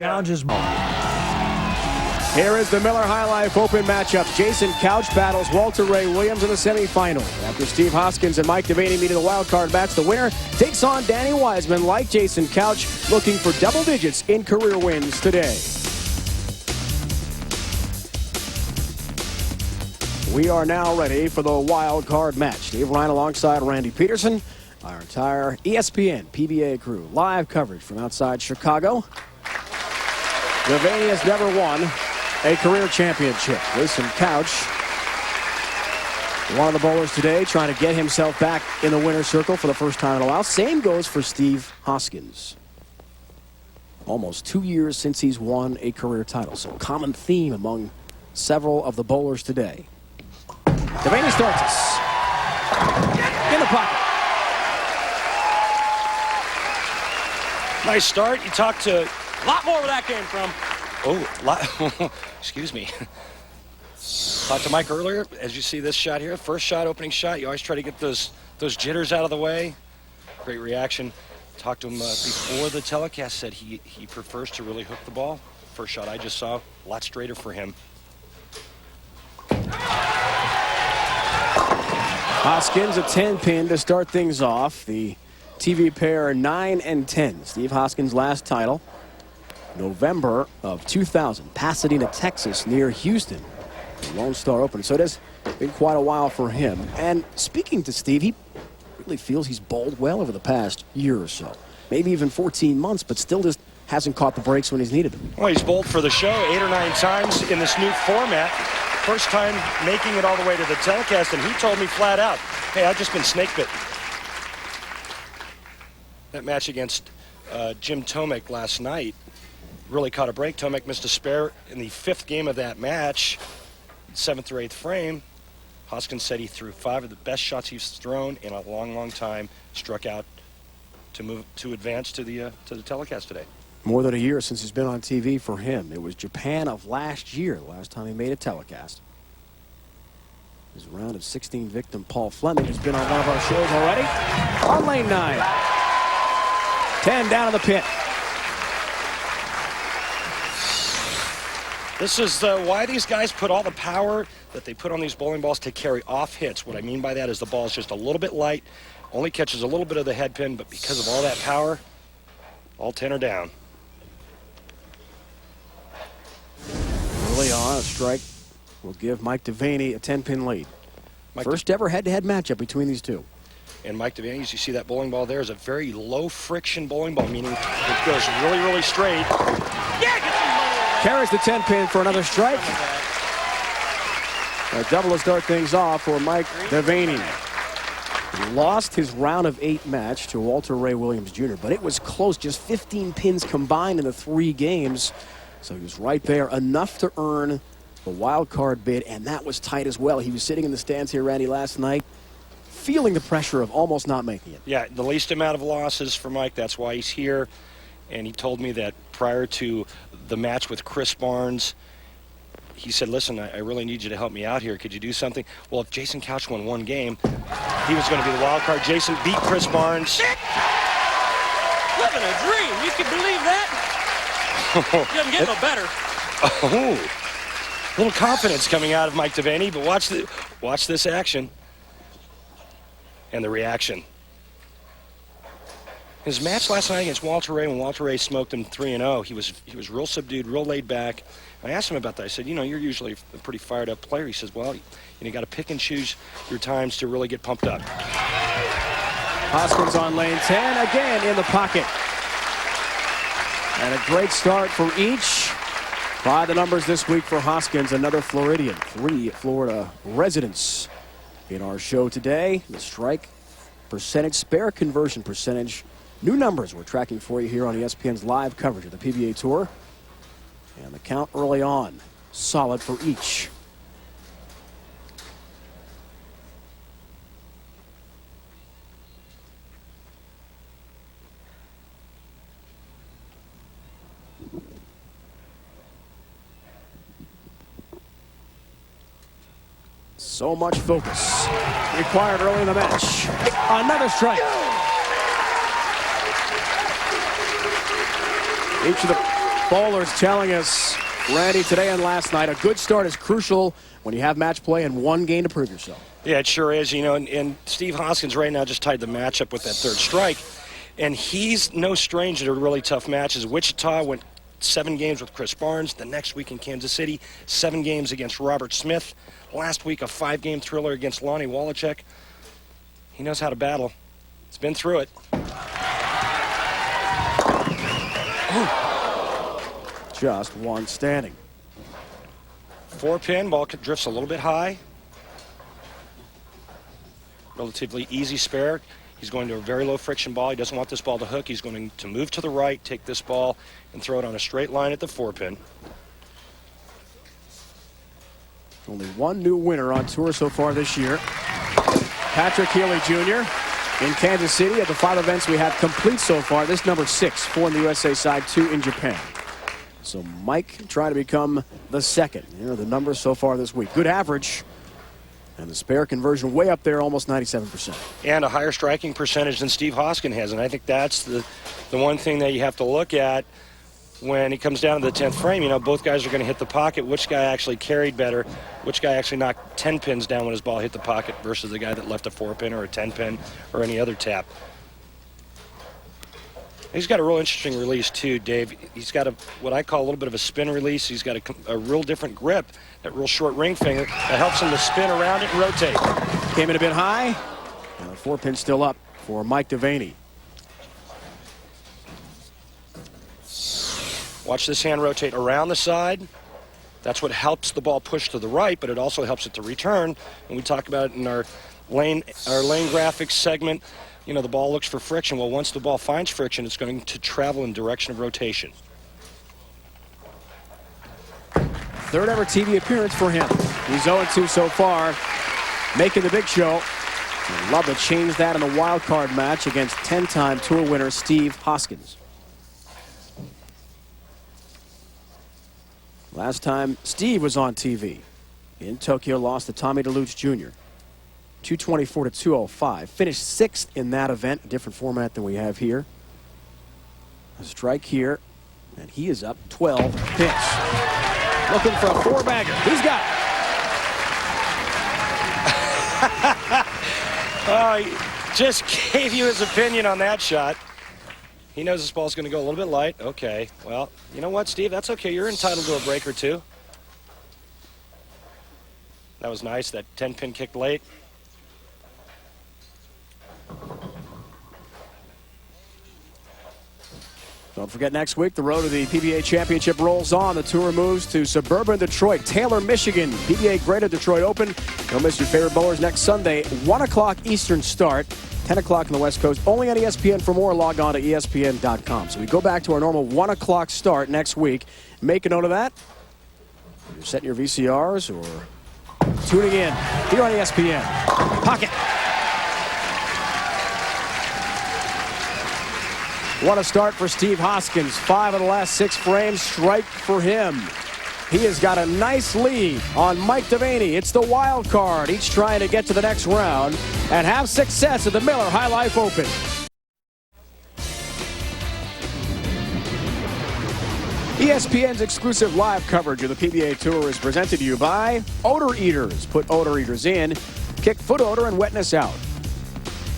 Challenges. Here is the Miller High Life Open matchup. Jason Couch battles Walter Ray Williams in the semifinal. After Steve Hoskins and Mike DeVaney meet in the wildcard match, the winner takes on Danny Wiseman, like Jason Couch, looking for double digits in career wins today. We are now ready for the wildcard match. Steve Ryan alongside Randy Peterson, our entire ESPN PBA crew. Live coverage from outside Chicago. DeVaney has never won a career championship. Jason Couch, one of the bowlers today, trying to get himself back in the winner's circle for the first time in a while. Same goes for Steve Hoskins. Almost 2 years since he's won a career title. So a common theme among several of the bowlers today. DeVaney starts us. In the pocket. Nice start. You talked to a lot more where that came from. Oh, excuse me. Talked to Mike earlier. As you see this shot here, first shot, opening shot, you always try to get those jitters out of the way. Great reaction. Talked to him before the telecast, said he prefers to really hook the ball. First shot I just saw, a lot straighter for him. Hoskins, a 10-pin to start things off. The TV pair 9 and 10. Steve Hoskins' last title, November of 2000, Pasadena, Texas, near Houston. The Lone Star Open. So it has been quite a while for him. And speaking to Steve, he really feels he's bowled well over the past year or so. Maybe even 14 months, but still just hasn't caught the breaks when he's needed them. Well, he's bowled for the show 8 or 9 times in this new format. First time making it all the way to the telecast, and he told me flat out, hey, I've just been snake bitten. That match against Jim Tomek last night really caught a break. Tomek missed a spare in the 5th game of that match, 7th or 8th frame. Hoskins said he threw 5 of the best shots he's thrown in a long, long time. Struck out to advance to the telecast today. More than a year since he's been on TV for him. It was Japan of last year, the last time he made a telecast. His round of 16 victim Paul Fleming has been on one of our shows already. On lane 9. 10 down in the pit. This is why these guys put all the power that they put on these bowling balls to carry off hits. What I mean by that is the ball is just a little bit light, only catches a little bit of the head pin, but because of all that power, all 10 are down. Early on, a strike will give Mike DeVaney a 10-pin lead. First ever head-to-head matchup between these two. And Mike DeVaney, as you see that bowling ball there, is a very low-friction bowling ball, meaning it goes really, really straight. Carries the 10-pin for another strike. A double to start things off for Mike DeVaney. He lost his round of 8 match to Walter Ray Williams Jr., but it was close, just 15 pins combined in the 3 games. So he was right there, enough to earn the wild card bid, and that was tight as well. He was sitting in the stands here, Randy, last night, feeling the pressure of almost not making it. Yeah, the least amount of losses for Mike. That's why he's here. And he told me that prior to the match with Chris Barnes, he said, listen, I really need you to help me out here. Could you do something? Well, if Jason Couch won 1 game, he was going to be the wild card. Jason beat Chris Barnes. Living a dream. You can believe that? Doesn't get no better. Oh, a little confidence coming out of Mike DeVaney, but watch this action and the reaction. His match last night against Walter Ray, when Walter Ray smoked him 3-0, he was real subdued, real laid back. I asked him about that. I said, you know, you're usually a pretty fired up player. He says, well, you got to pick and choose your times to really get pumped up. Hoskins on lane 10, again in the pocket. And a great start for each. By the numbers this week for Hoskins, another Floridian. 3 Florida residents in our show today. The strike percentage, spare conversion percentage. New numbers we're tracking for you here on ESPN's live coverage of the PBA Tour. And the count early on, solid for each. So much focus required early in the match. Another strike. Each of the bowlers telling us, Randy, today and last night, a good start is crucial when you have match play and one game to prove yourself. Yeah, it sure is. You know, and Steve Hoskins right now just tied the matchup with that third strike. And he's no stranger to really tough matches. Wichita went 7 games with Chris Barnes. The next week in Kansas City, 7 games against Robert Smith. Last week, a 5-game thriller against Lonnie Wallachek. He knows how to battle. He's been through it. Just one standing. 4-pin, ball drifts a little bit high. Relatively easy spare. He's going to a very low friction ball. He doesn't want this ball to hook. He's going to move to the right, take this ball, and throw it on a straight line at the 4-pin. Only one new winner on tour so far this year. Patrick Healy Jr. in Kansas City. At the 5 events we have complete so far. This number 6, 4 on the USA side, 2 in Japan. So Mike trying to become the second. You know, the numbers so far this week. Good average. And the spare conversion way up there, almost 97%. And a higher striking percentage than Steve Hoskins has. And I think that's the one thing that you have to look at when it comes down to the 10th frame. You know, both guys are going to hit the pocket. Which guy actually carried better? Which guy actually knocked 10 pins down when his ball hit the pocket versus the guy that left a 4-pin or a 10-pin or any other tap? He's got a real interesting release, too, Dave. He's got what I call a little bit of a spin release. He's got a real different grip, that real short ring finger that helps him to spin around it and rotate. Came in a bit high. And the 4-pin still up for Mike DeVaney. Watch this hand rotate around the side. That's what helps the ball push to the right, but it also helps it to return. And we talk about it in our lane graphics segment. You know, the ball looks for friction. Well, once the ball finds friction, it's going to travel in direction of rotation. Third ever TV appearance for him. He's 0-2 so far, making the big show. I'd love to change that in the wild card match against 10-time tour winner Steve Hoskins. Last time Steve was on TV in Tokyo, lost to Tommy DeLuce Jr. 224 to 205. Finished 6th in that event, a different format than we have here. A strike here, and he is up 12 pitch. Looking for a 4-bagger. He's got it. Oh, he just gave you his opinion on that shot. He knows this ball's going to go a little bit light. Okay, well, you know what, Steve? That's okay. You're entitled to a break or two. That was nice, that 10-pin kick late. Don't forget, next week, the road to the PBA Championship rolls on. The tour moves to suburban Detroit, Taylor, Michigan. PBA Greater Detroit Open. Don't miss your favorite bowlers next Sunday, 1 o'clock Eastern start, 10 o'clock on the West Coast. Only on ESPN. For more, log on to ESPN.com. So we go back to our normal 1 o'clock start next week. Make a note of that. You're setting your VCRs or tuning in here on ESPN. Pocket. What a start for Steve Hoskins. 5 of the last 6 frames strike for him. He has got a nice lead on Mike DeVaney. It's the wild card, each trying to get to the next round and have success at the Miller High Life Open. ESPN's exclusive live coverage of the PBA Tour is presented to you by Odor Eaters. Put odor eaters in, kick foot odor and wetness out.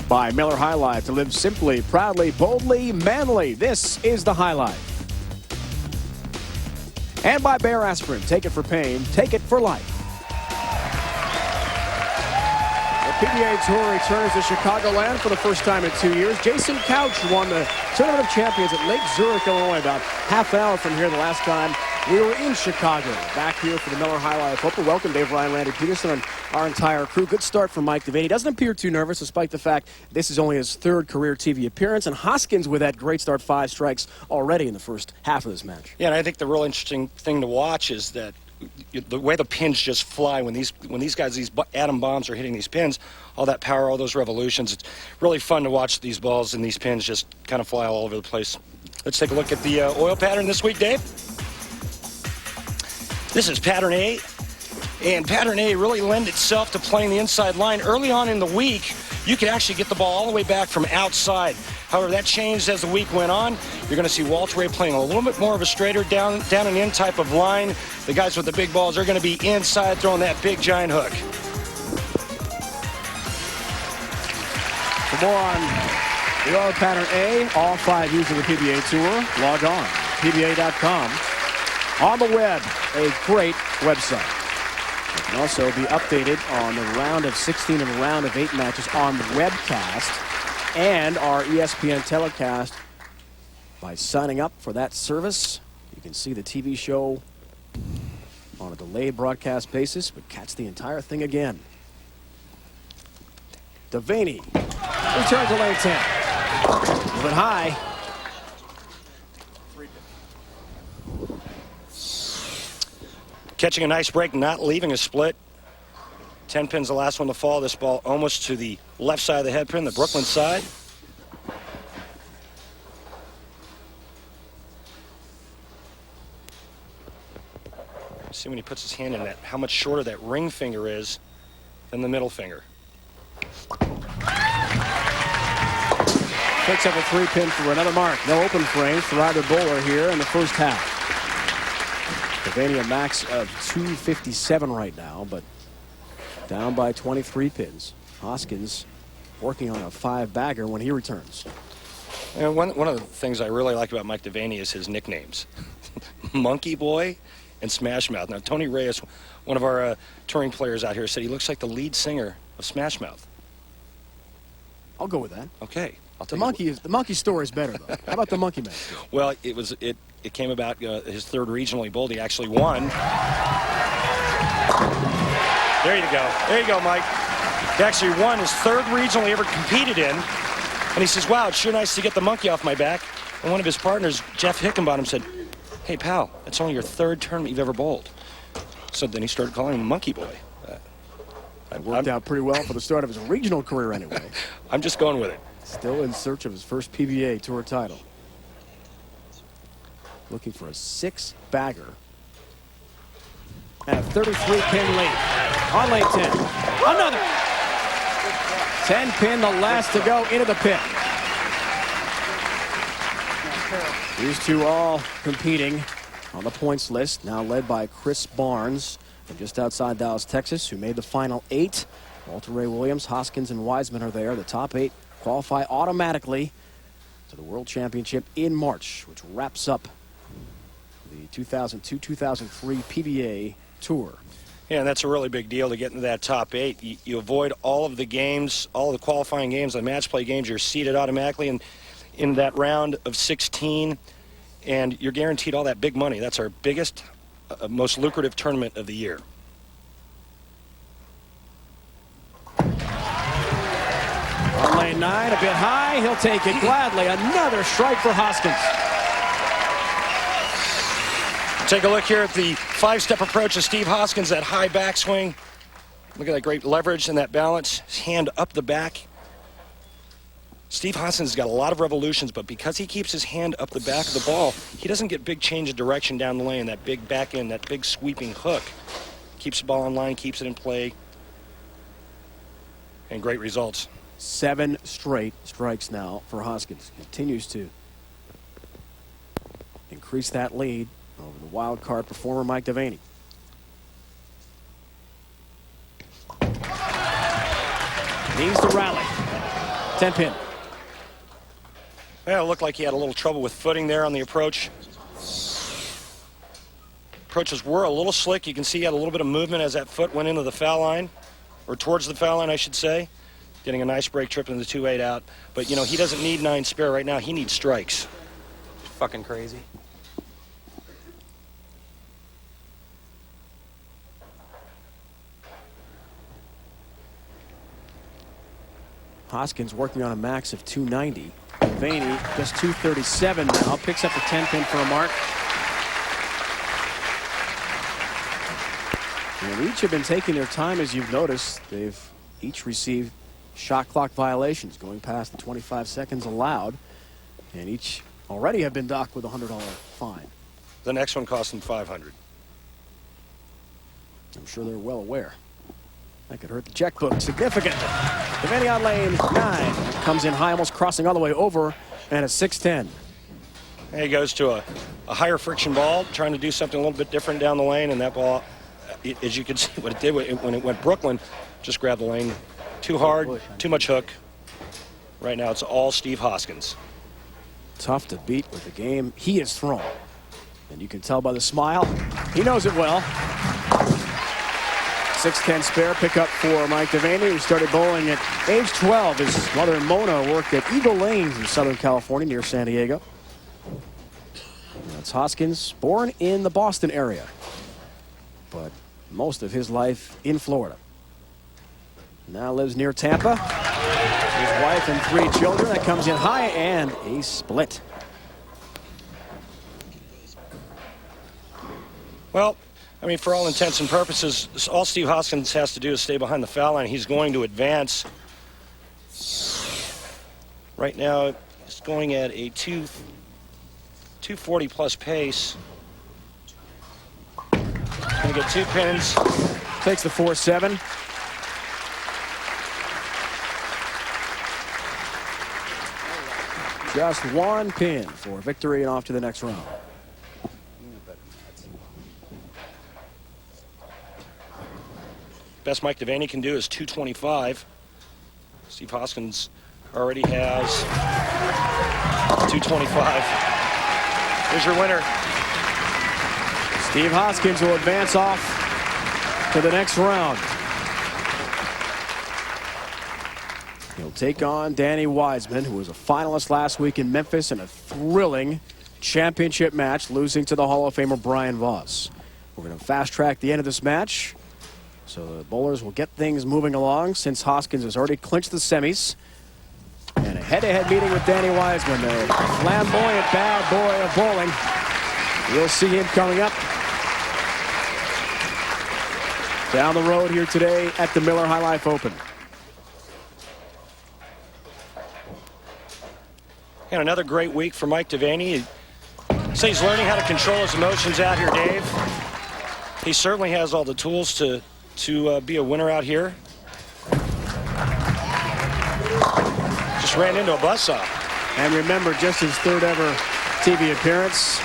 By Miller High Life, to live simply, proudly, boldly, manly. This is the High Life. And by Bayer Aspirin. Take it for pain, take it for life. The PBA Tour returns to Chicagoland for the first time in 2 years. Jason Couch won the Tournament of Champions at Lake Zurich, Illinois, about half an hour from here the last time we were in Chicago. Back here for the Miller High Life Open. Welcome, Dave Ryan, Randy Peterson, and our entire crew. Good start for Mike DeVaney. Doesn't appear too nervous, despite the fact this is only his 3rd career TV appearance. And Hoskins with that great start, 5 strikes already in the first half of this match. Yeah, and I think the real interesting thing to watch is that the way the pins just fly when these guys, these atom bombs are hitting these pins, all that power, all those revolutions. It's really fun to watch these balls and these pins just kind of fly all over the place. Let's take a look at the oil pattern this week, Dave. This is pattern A, and pattern A really lends itself to playing the inside line. Early on in the week, you could actually get the ball all the way back from outside. However, that changed as the week went on. You're going to see Walter Ray playing a little bit more of a straighter down and in type of line. The guys with the big balls are going to be inside throwing that big giant hook. For more on the Oil Pattern A, all 5 using the PBA Tour, log on, PBA.com. On the web, a great website. You can also be updated on the round of 16 and round of 8 matches on the webcast and our ESPN telecast by signing up for that service. You can see the TV show on a delayed broadcast basis, but catch the entire thing again. DeVaney returns to lane 10. Moving high. Catching a nice break, not leaving a split. 10 pin's the last one to fall. This ball almost to the left side of the head pin, the Brooklyn side. See when he puts his hand in that, how much shorter that ring finger is than the middle finger. Picks up a 3-pin for another mark. No open frames for either bowler here in the first half. DeVaney a max of 257 right now, but down by 23 pins. Hoskins working on a 5-bagger when he returns. And one of the things I really like about Mike DeVaney is his nicknames. Monkey Boy and Smash Mouth. Now, Tony Reyes, one of our touring players out here, said he looks like the lead singer of Smash Mouth. I'll go with that. Okay. The monkey story is better, though. How about the Monkey Man? Well, it came about his third regional he bowled. He actually won. There you go. There you go, Mike. He actually won his third regional he ever competed in. And he says, wow, it's sure nice to get the monkey off my back. And one of his partners, Jeff Hickenbottom, said, hey, pal, it's only your third tournament you've ever bowled. So then he started calling him Monkey Boy. It worked out pretty well for the start of his regional career anyway. I'm just going with it. Still in search of his first PBA Tour title. Looking for a 6-bagger. And a 33-pin lead. On lane 10. Another. 10-pin, the last to go into the pit. These two all competing on the points list, now led by Chris Barnes from just outside Dallas, Texas, who made the final 8. Walter Ray Williams, Hoskins, and Wiseman are there. The top 8 qualify automatically to the World Championship in March, which wraps up the 2002-2003 PBA Tour. Yeah, and that's a really big deal to get into that top 8. You avoid all of the games, all of the qualifying games, the match play games. You're seeded automatically in that round of 16, and you're guaranteed all that big money. That's our biggest, most lucrative tournament of the year. On lane 9, a bit high. He'll take it gladly. Another strike for Hoskins. Take a look here at the 5-step approach of Steve Hoskins, that high backswing. Look at that great leverage and that balance. His hand up the back. Steve Hoskins has got a lot of revolutions, but because he keeps his hand up the back of the ball, he doesn't get big change of direction down the lane, that big back end, that big sweeping hook. Keeps the ball on line, keeps it in play, and great results. 7 straight strikes now for Hoskins. Continues to increase that lead over the wild card performer Mike DeVaney. Needs to rally. 10-pin. Yeah, it looked like he had a little trouble with footing there on the approach. Approaches were a little slick. You can see he had a little bit of movement as that foot went into the foul line, or towards the foul line, I should say. Getting a nice break trip in the 2-8 out. But, you know, he doesn't need 9 spare right now. He needs strikes. Fucking crazy. Hoskins working on a max of 290. DeVaney just 237 now. Picks up the 10-pin for a mark. And each have been taking their time, as you've noticed. They've each received shot clock violations going past the 25 seconds allowed. And each already have been docked with a $100 fine. The next one cost him $500. I'm sure they're well aware. That could hurt the checkbook. Significant. DeVaney on lane 9. Comes in high, almost crossing all the way over, and a 6-10. And he goes to a higher friction ball, trying to do something a little bit different down the lane, and that ball, as you can see what it did when it went Brooklyn, just grabbed the lane too hard, too much hook. Right now it's all Steve Hoskins. Tough to beat with the game he has thrown. And you can tell by the smile, he knows it well. 6-10 spare pickup for Mike DeVaney, who started bowling at age 12. His mother, Mona, worked at Eagle Lanes in Southern California near San Diego. That's Hoskins, born in the Boston area, but most of his life in Florida. Now lives near Tampa. His wife and 3 children. That comes in high and a split. Well, I mean, for all intents and purposes, all Steve Hoskins has to do is stay behind the foul line. He's going to advance. Right now, he's going at a 240 plus pace. Going to get 2 pins. Takes the 4-7. Just 1 pin for victory and off to the next round. Best Mike DeVaney can do is 225. Steve Hoskins already has 225. Here's your winner. Steve Hoskins will advance off to the next round. He'll take on Danny Wiseman, who was a finalist last week in Memphis in a thrilling championship match, losing to the Hall of Famer Brian Voss. We're going to fast track the end of this match, so the bowlers will get things moving along since Hoskins has already clinched the semis. And a head-to-head meeting with Danny Wiseman, the flamboyant bad boy of bowling. We'll see him coming up down the road here today at the Miller High Life Open. And another great week for Mike DeVaney. So he's learning how to control his emotions out here, Dave. He certainly has all the tools to be a winner out here. Just ran into a buzzsaw. And remember, just his 3rd ever TV appearance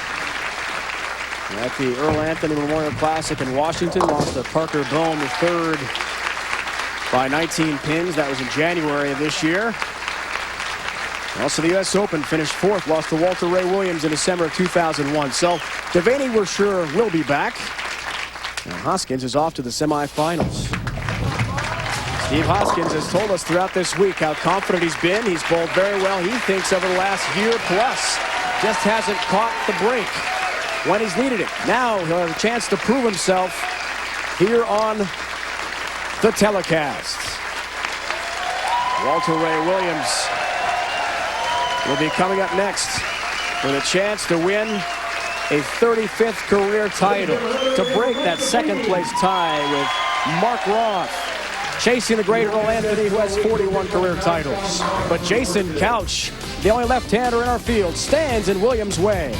at the Earl Anthony Memorial Classic in Washington. Lost to Parker Bohm III by 19 pins. That was in January of this year. Also, the U.S. Open finished 4th, lost to Walter Ray Williams in December of 2001. So, DeVaney, we're sure, will be back. And Hoskins is off to the semifinals. Steve Hoskins has told us throughout this week how confident he's been. He's bowled very well, he thinks, over the last year plus. Just hasn't caught the break when he's needed it. Now he'll have a chance to prove himself here on the telecast. Walter Ray Williams will be coming up next with a chance to win a 35th career title, to break that 2nd place tie with Mark Roth, chasing the great Earl Anthony, who has 41 career titles. But Jason Couch, the only left-hander in our field, stands in Williams' way.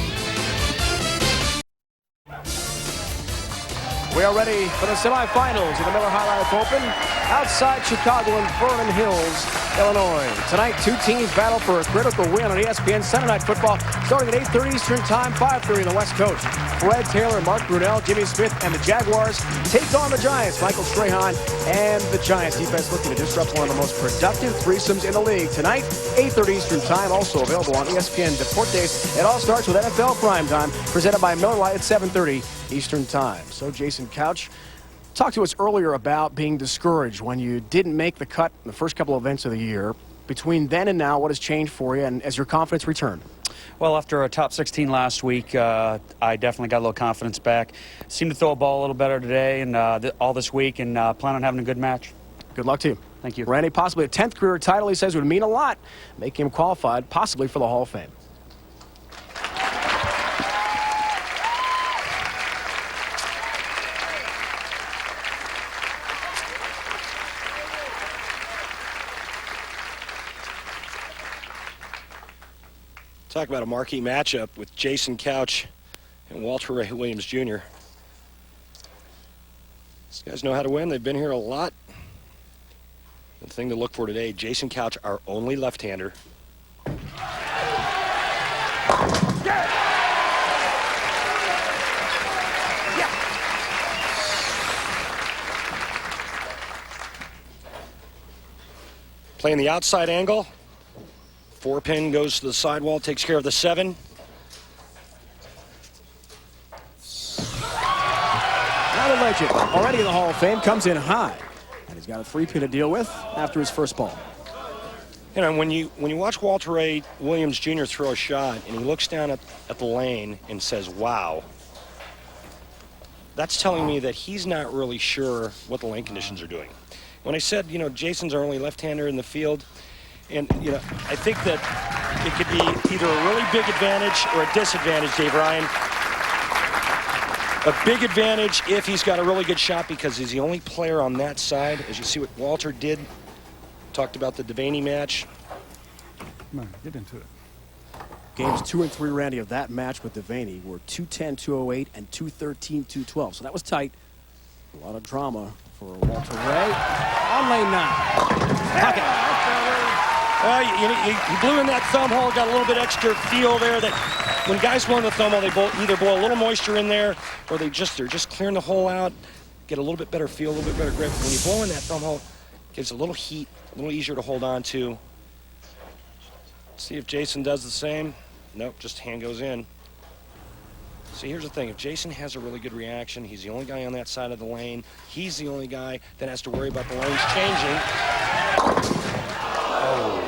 We are ready for the semifinals of the Miller High Life Open outside Chicago in Vernon Hills, Illinois. Tonight, 2 teams battle for a critical win on ESPN Sunday Night Football, starting at 8:30 Eastern Time, 5:30 on the West Coast. Fred Taylor, Mark Brunell, Jimmy Smith, and the Jaguars take on the Giants. Michael Strahan and the Giants defense looking to disrupt one of the most productive threesomes in the league. Tonight, 8:30 Eastern Time, also available on ESPN Deportes. It all starts with NFL Primetime, presented by Miller Lite at 7:30 Eastern Time. So, Jason Couch, talk to us earlier about being discouraged when you didn't make the cut in the first couple of events of the year. Between then and now, what has changed for you, and as your confidence returned? Well, after a top 16 last week, I definitely got a little confidence back. Seemed to throw a ball a little better today and all this week, and plan on having a good match. Good luck to you. Thank you. Randy, possibly a 10th career title, he says, would mean a lot, making him qualified possibly for the Hall of Fame. Talk about a marquee matchup with Jason Couch and Walter Ray Williams Jr. These guys know how to win. They've been here a lot. The thing to look for today, Jason Couch, our only left-hander. Playing the outside angle. 4-pin goes to the sidewall, takes care of the 7. Now the legend, already in the Hall of Fame, comes in high. And he's got a 3-pin to deal with after his first ball. You know, when you watch Walter Ray Williams Jr. throw a shot and he looks down at the lane and says, wow, that's telling me that he's not really sure what the lane conditions are doing. When I said, you know, Jason's our only left-hander in the field, and, you know, I think that it could be either a really big advantage or a disadvantage, Dave Ryan. A big advantage if he's got a really good shot because he's the only player on that side. As you see what Walter did, talked about the DeVaney match. Come on, get into it. Games 2 and 3, Randy, of that match with DeVaney were 210-208 and 213-212. So that was tight. A lot of drama for Walter Ray. On lane 9. Pocket. He blew in that thumb hole, got a little bit extra feel there that when guys blow in the thumb hole, they either blow a little moisture in there or they're just clearing the hole out, get a little bit better feel, a little bit better grip. When you blow in that thumb hole, it gives a little heat, a little easier to hold on to. See if Jason does the same. Nope, just hand goes in. See, here's the thing. If Jason has a really good reaction, he's the only guy on that side of the lane. He's the only guy that has to worry about the lanes changing. Oh.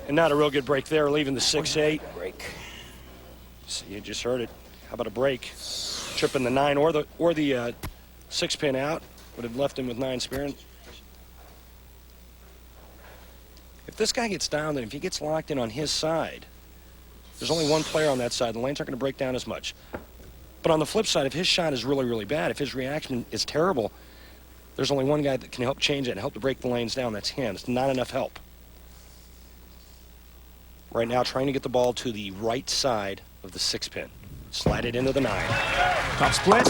And not a real good break there, leaving the 6-8. Break. See, you just heard it. How about a break? Tripping the 9 or the 6-pin out. Would have left him with 9 spare. If this guy gets down, then if he gets locked in on his side, there's only one player on that side. The lanes aren't going to break down as much. But on the flip side, if his shot is really, really bad, if his reaction is terrible, there's only one guy that can help change it and help to break the lanes down. That's him. It's not enough help. Right now, trying to get the ball to the right side of the 6-pin. Slide it into the 9. Top split.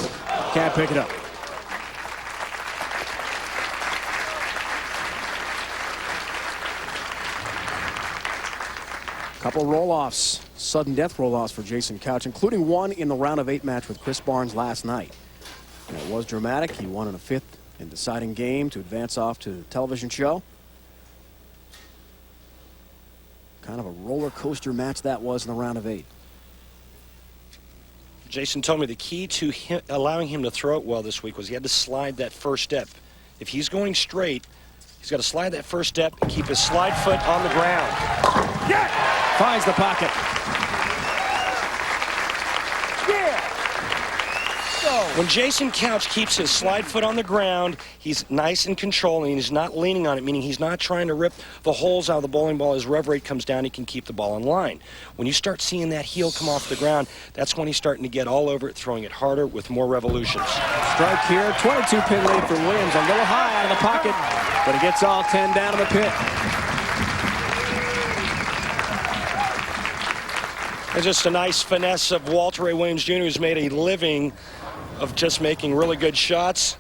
Can't pick it up. Couple roll-offs, sudden death roll-offs for Jason Couch, including one in the round of 8 match with Chris Barnes last night. And it was dramatic. He won in a 5th and deciding game to advance off to the television show. Kind of a roller coaster match that was in the round of 8. Jason told me the key to allowing him to throw it well this week was he had to slide that first step. If he's going straight, he's got to slide that first step and keep his slide foot on the ground. Yeah! Finds the pocket. Yeah! Go! When Jason Couch keeps his slide foot on the ground, he's nice and controlling. He's not leaning on it, meaning he's not trying to rip the holes out of the bowling ball. As rev rate comes down, he can keep the ball in line. When you start seeing that heel come off the ground, that's when he's starting to get all over it, throwing it harder with more revolutions. Strike here, 22-pin lead for Williams. A little high out of the pocket, but he gets all 10 down to the pit. It's just a nice finesse of Walter Ray Williams Jr., who's made a living of just making really good shots.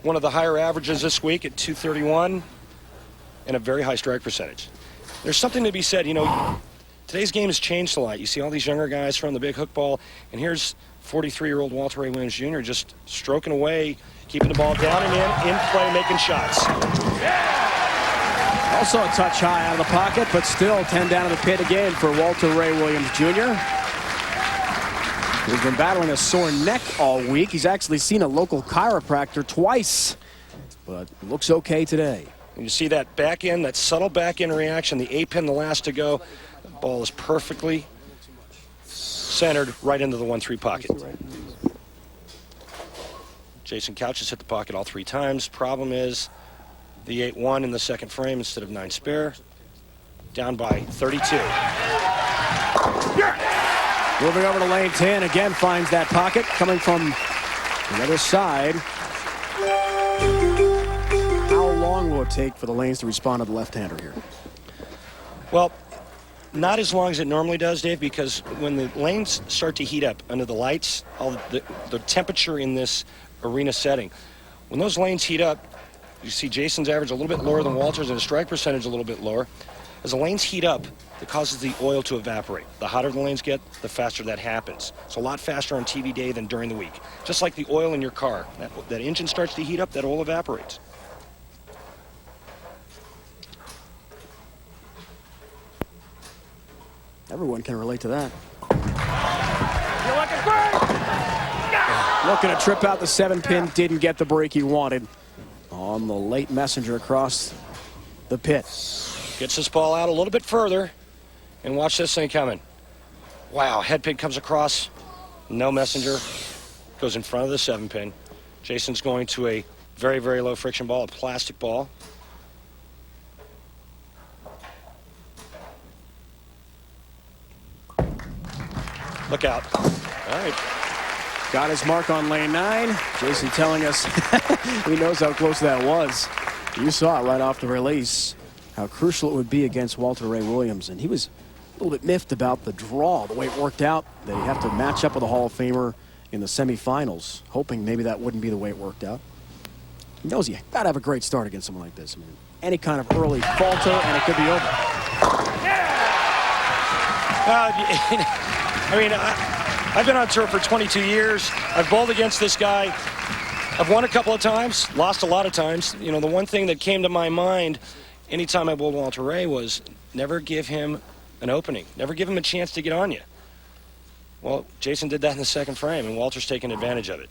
One of the higher averages this week at 231 and a very high strike percentage. There's something to be said, you know, today's game has changed a lot. You see all these younger guys from the big hook ball, and here's 43-year-old Walter Ray Williams Jr. just stroking away, keeping the ball down and in play, making shots. Also a touch high out of the pocket, but still 10 down to the pit again for Walter Ray Williams Jr. He's been battling a sore neck all week. He's actually seen a local chiropractor twice, but looks okay today. And you see that back end, that subtle back end reaction, the 8-pin, the last to go. The ball is perfectly centered right into the 1-3 pocket. Jason Couch has hit the pocket all 3 times. Problem is the 8-1 in the second frame instead of 9 spare. Down by 32. Moving over to lane 10, again finds that pocket coming from the other side. How long will it take for the lanes to respond to the left-hander here? Well, not as long as it normally does, Dave, because when the lanes start to heat up under the lights, all the temperature in this arena setting, when those lanes heat up, You see Jason's average a little bit lower than Walter's and his strike percentage a little bit lower. As the lanes heat up, it causes the oil to evaporate. The hotter the lanes get, the faster that happens. It's a lot faster on TV day than during the week. Just like the oil in your car. That engine starts to heat up, that oil evaporates. Everyone can relate to that. You're looking great! Looking to trip out the 7-pin, didn't get the break he wanted on the late messenger across the pit. Gets this ball out a little bit further, and watch this thing coming. Wow, head pin comes across, no messenger, goes in front of the 7-pin. Jason's going to a very, very low friction ball, a plastic ball. Look out. All right. Got his mark on lane 9. Jason telling us he knows how close that was. You saw it right off the release, how crucial it would be against Walter Ray Williams. And he was a little bit miffed about the draw, the way it worked out, that he'd have to match up with a Hall of Famer in the semifinals, hoping maybe that wouldn't be the way it worked out. He knows you got to have a great start against someone like this. I mean, any kind of early falter, and it could be over. I've been on tour for 22 years. I've bowled against this guy. I've won a couple of times, lost a lot of times. You know, the one thing that came to my mind anytime I bowled Walter Ray was never give him an opening. Never give him a chance to get on you. Well, Jason did that in the second frame, and Walter's taking advantage of it.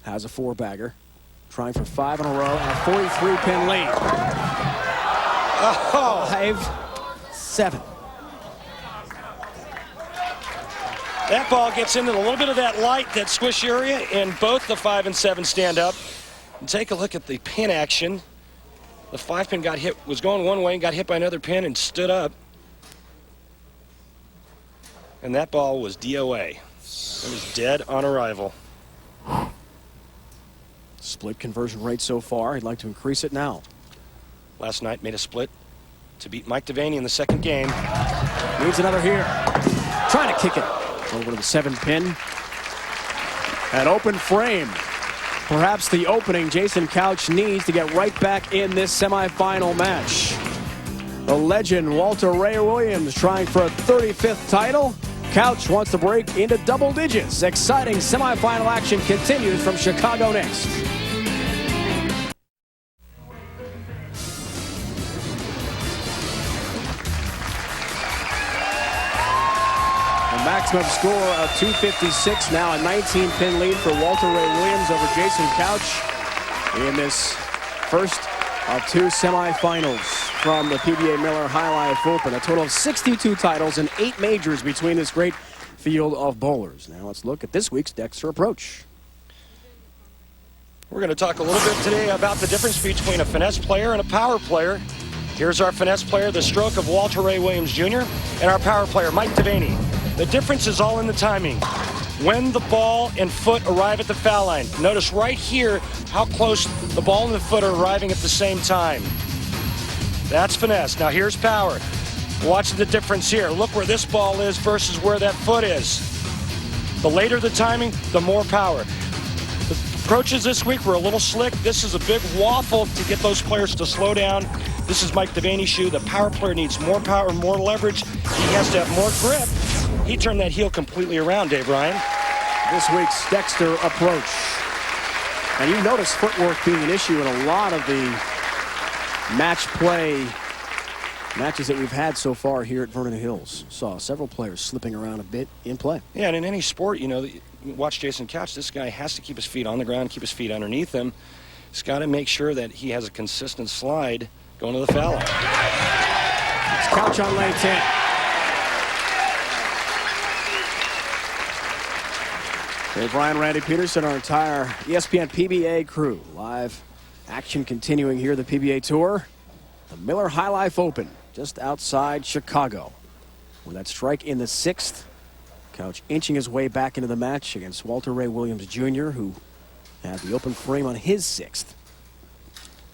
Has a 4-bagger. Trying for 5 in a row and a 43-pin lead. Oh. 5-7. That ball gets into a little bit of that light, that squish area, and both the 5 and 7 stand up. And take a look at the pin action. The 5-pin got hit, was going one way and got hit by another pin and stood up. And that ball was DOA. It was dead on arrival. Split conversion rate so far. He'd like to increase it now. Last night made a split to beat Mike DeVaney in the second game. Needs another here. Trying to kick it over to the 7-pin. An open frame. Perhaps the opening Jason Couch needs to get right back in this semifinal match. The legend Walter Ray Williams trying for a 35th title. Couch wants to break into double digits. Exciting semifinal action continues from Chicago next. Maximum score of 256, now a 19-pin lead for Walter Ray Williams over Jason Couch in this first of 2 semifinals from the PBA Miller High Life Open. A total of 62 titles and 8 majors between this great field of bowlers. Now let's look at this week's Dexter approach. We're going to talk a little bit today about the difference between a finesse player and a power player. Here's our finesse player, the stroke of Walter Ray Williams Jr., and our power player, Mike DeVaney. The difference is all in the timing. When the ball and foot arrive at the foul line. Notice right here how close the ball and the foot are arriving at the same time. That's finesse. Now here's power. Watch the difference here. Look where this ball is versus where that foot is. The later the timing, the more power. The approaches this week were a little slick. This is a big waffle to get those players to slow down. This is Mike DeVaney's shoe. The power player needs more power, more leverage. He has to have more grip. He turned that heel completely around, Dave Ryan. This week's Dexter approach. And you notice footwork being an issue in a lot of the match play matches that we've had so far here at Vernon Hills. Saw several players slipping around a bit in play. Yeah, and in any sport, you know, watch Jason Couch. This guy has to keep his feet on the ground, keep his feet underneath him. He's got to make sure that he has a consistent slide going to the foul line. It's Couch on lane 10. Dave Ryan, Randy Peterson, our entire ESPN PBA crew. Live action continuing here, the PBA Tour. The Miller High Life Open, just outside Chicago. With that strike in the 6th. Couch inching his way back into the match against Walter Ray Williams Jr., who had the open frame on his 6th.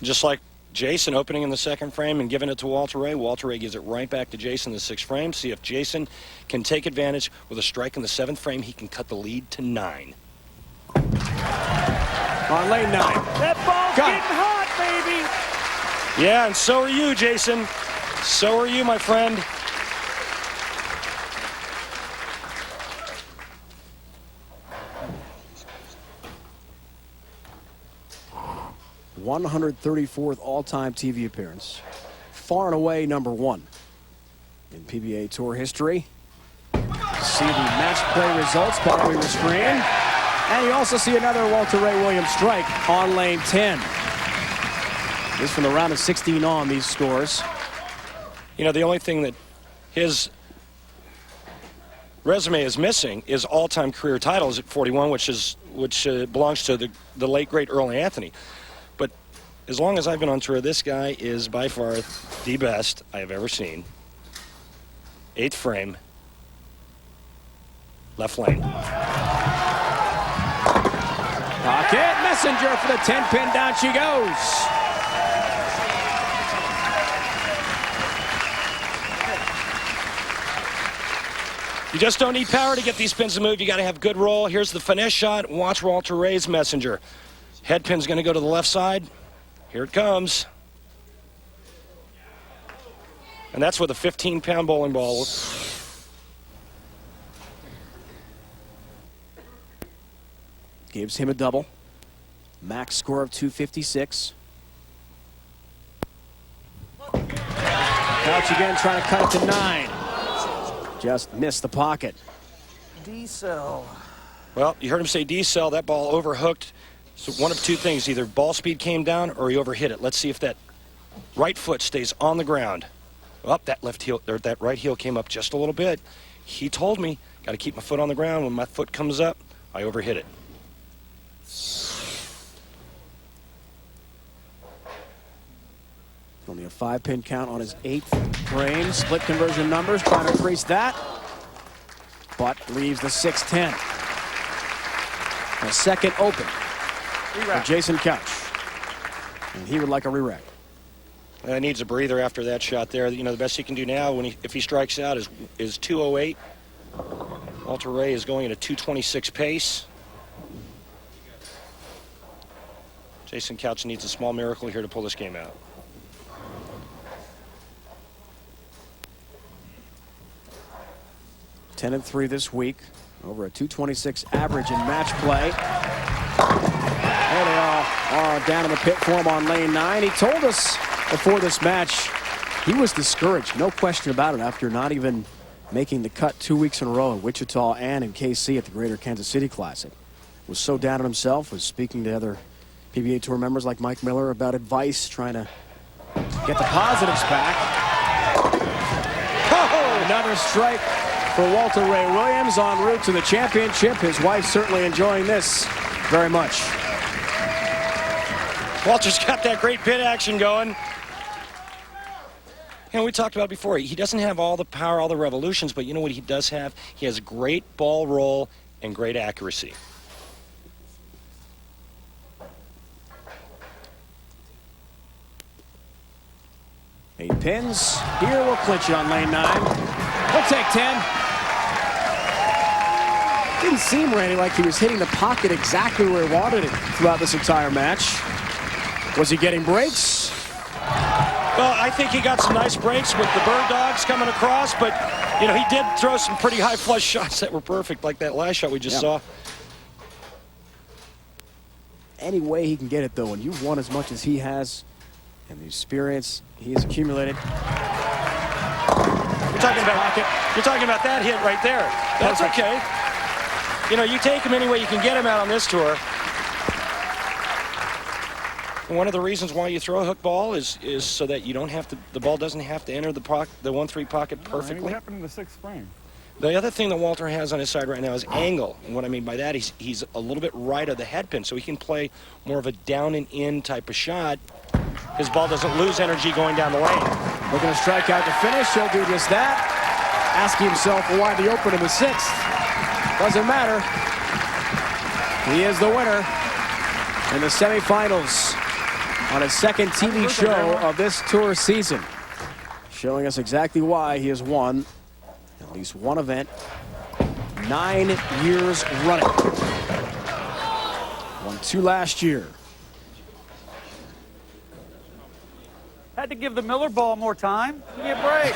Just like Jason opening in the 2nd frame and giving it to Walter Ray. Walter Ray gives it right back to Jason in the 6th frame. See if Jason can take advantage with a strike in the 7th frame. He can cut the lead to 9. on lane 9. That ball's Got it. getting hot, baby. Yeah, and so are you, Jason. So are you, my friend. #134th all-time TV appearance. Far and away #1 in PBA Tour history. See the match play results, partly restrained. And you also see another Walter Ray Williams strike on lane 10. This from the round of 16 on, these scores. You know, the only thing that his resume is missing is all-time career titles at 41, which belongs to the late, great Earl Anthony. But as long as I've been on tour, this guy is by far the best I have ever seen. 8th frame. Left lane. Pocket Messenger for the 10-pin. Down she goes. You just don't need power to get these pins to move. You got to have good roll. Here's the finesse shot. Watch Walter Ray's Messenger. Head pin's going to go to the left side. Here it comes. And that's with a 15-pound bowling ball. Gives him a double. Max score of 256. Couch again trying to cut it to 9. Just missed the pocket. D-cell. Well, you heard him say D-cell. That ball overhooked. So one of two things. Either ball speed came down or he overhit it. Let's see if that right foot stays on the ground. Well, that left heel, or that right heel came up just a little bit. He told me, got to keep my foot on the ground. When my foot comes up, I overhit it. Only a 5-pin count on his 8th frame. Split conversion numbers, trying to increase that. But leaves the 6-10. A second open for Jason Couch. And he would like a re-rack. Needs a breather after that shot there. You know, the best he can do now if he strikes out is 208. Walter Ray is going at a 226 pace. Jason Couch needs a small miracle here to pull this game out. (10-3) this week, over a 226 average in match play. There they are down in the pit form on lane 9. He told us before this match he was discouraged, no question about it, after not even making the cut 2 weeks in a row in Wichita and in KC at the Greater Kansas City Classic. Was so down on himself, was speaking to other PBA Tour members like Mike Miller about advice, trying to get the positives back. Oh, another strike for Walter Ray Williams en route to the championship. His wife certainly enjoying this very much. Walter's got that great pit action going. You know, we talked about it before. He doesn't have all the power, all the revolutions, but you know what he does have? He has great ball roll and great accuracy. Eight pins. Here we'll clinch it on lane 9. We'll take 10. Didn't seem, Randy, like he was hitting the pocket exactly where he wanted it throughout this entire match. Was he getting breaks? Well, I think he got some nice breaks with the bird dogs coming across, but, you know, he did throw some pretty high flush shots that were perfect, like that last shot we just saw. Any way he can get it, though, and you've won as much as he has, and the experience he has accumulated. You're talking about that hit right there. That's okay. You know, you take him any way you can get him out on this tour. And one of the reasons why you throw a hook ball is so that you don't have to, the ball doesn't have to enter the 1-3 pocket perfectly. What happened in the 6th frame? The other thing that Walter has on his side right now is angle. And what I mean by that, he's a little bit right of the head pin, so he can play more of a down and in type of shot. His ball doesn't lose energy going down the lane. Looking to strike out to finish. He'll do just that. Asking himself why the open in the 6th. Doesn't matter. He is the winner in the semifinals on his second TV show of this tour season. Showing us exactly why he has won at least one event 9 years running. and 2 last year. Had to give the Miller ball more time. Give me a break.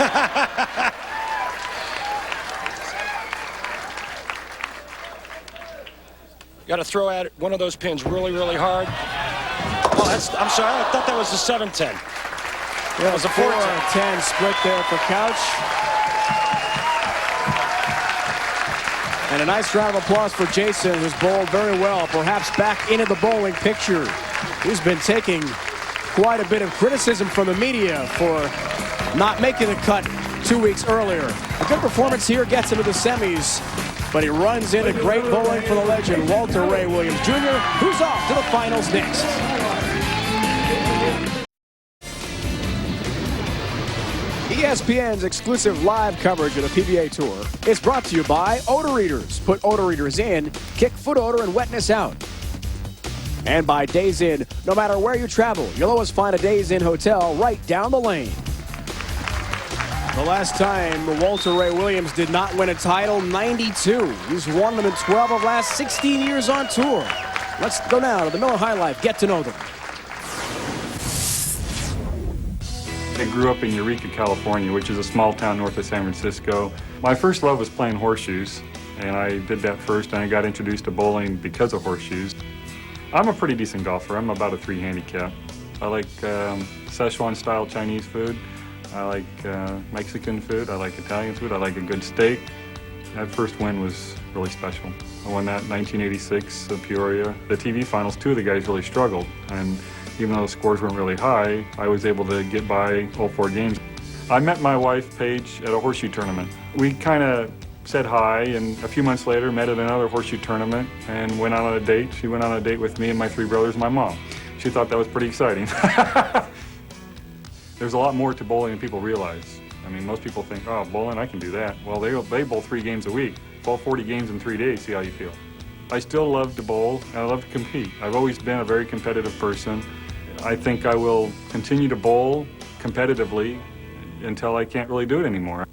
Got to throw at one of those pins really, really hard. Oh, I'm sorry. I thought that was the 7-10. Yeah, it was a 4-10 split there for Couch. And a nice round of applause for Jason, who's bowled very well, perhaps back into the bowling picture. He's been taking quite a bit of criticism from the media for not making the cut 2 weeks earlier. A good performance here gets him to the semis, but he runs into great bowling for the legend, Walter Ray Williams Jr., who's off to the finals next. ESPN's exclusive live coverage of the PBA Tour is brought to you by Odor Eaters. Put odor eaters in, kick foot odor and wetness out. And by Days Inn. No matter where you travel, you'll always find a Days Inn hotel right down the lane. The last time Walter Ray Williams did not win a title, 92. He's won them in 12 of the last 16 years on tour. Let's go now to the Miller High Life. Get to know them. I grew up in Eureka, California, which is a small town north of San Francisco. My first love was playing horseshoes, and I did that first, and I got introduced to bowling because of horseshoes. I'm a pretty decent golfer. I'm about a 3 handicap. I like Szechuan-style Chinese food. I like Mexican food. I like Italian food. I like a good steak. That first win was really special. I won that in 1986 at Peoria. The TV finals, 2 of the guys really struggled, and even though the scores weren't really high, I was able to get by all 4 games. I met my wife, Paige, at a horseshoe tournament. We kind of said hi, and a few months later met at another horseshoe tournament and went on a date. She went on a date with me and my 3 brothers and my mom. She thought that was pretty exciting. There's a lot more to bowling than people realize. I mean, most people think, oh, bowling, I can do that. Well, they bowl 3 games a week. Bowl 40 games in 3 days, see how you feel. I still love to bowl, and I love to compete. I've always been a very competitive person. I think I will continue to bowl competitively until I can't really do it anymore.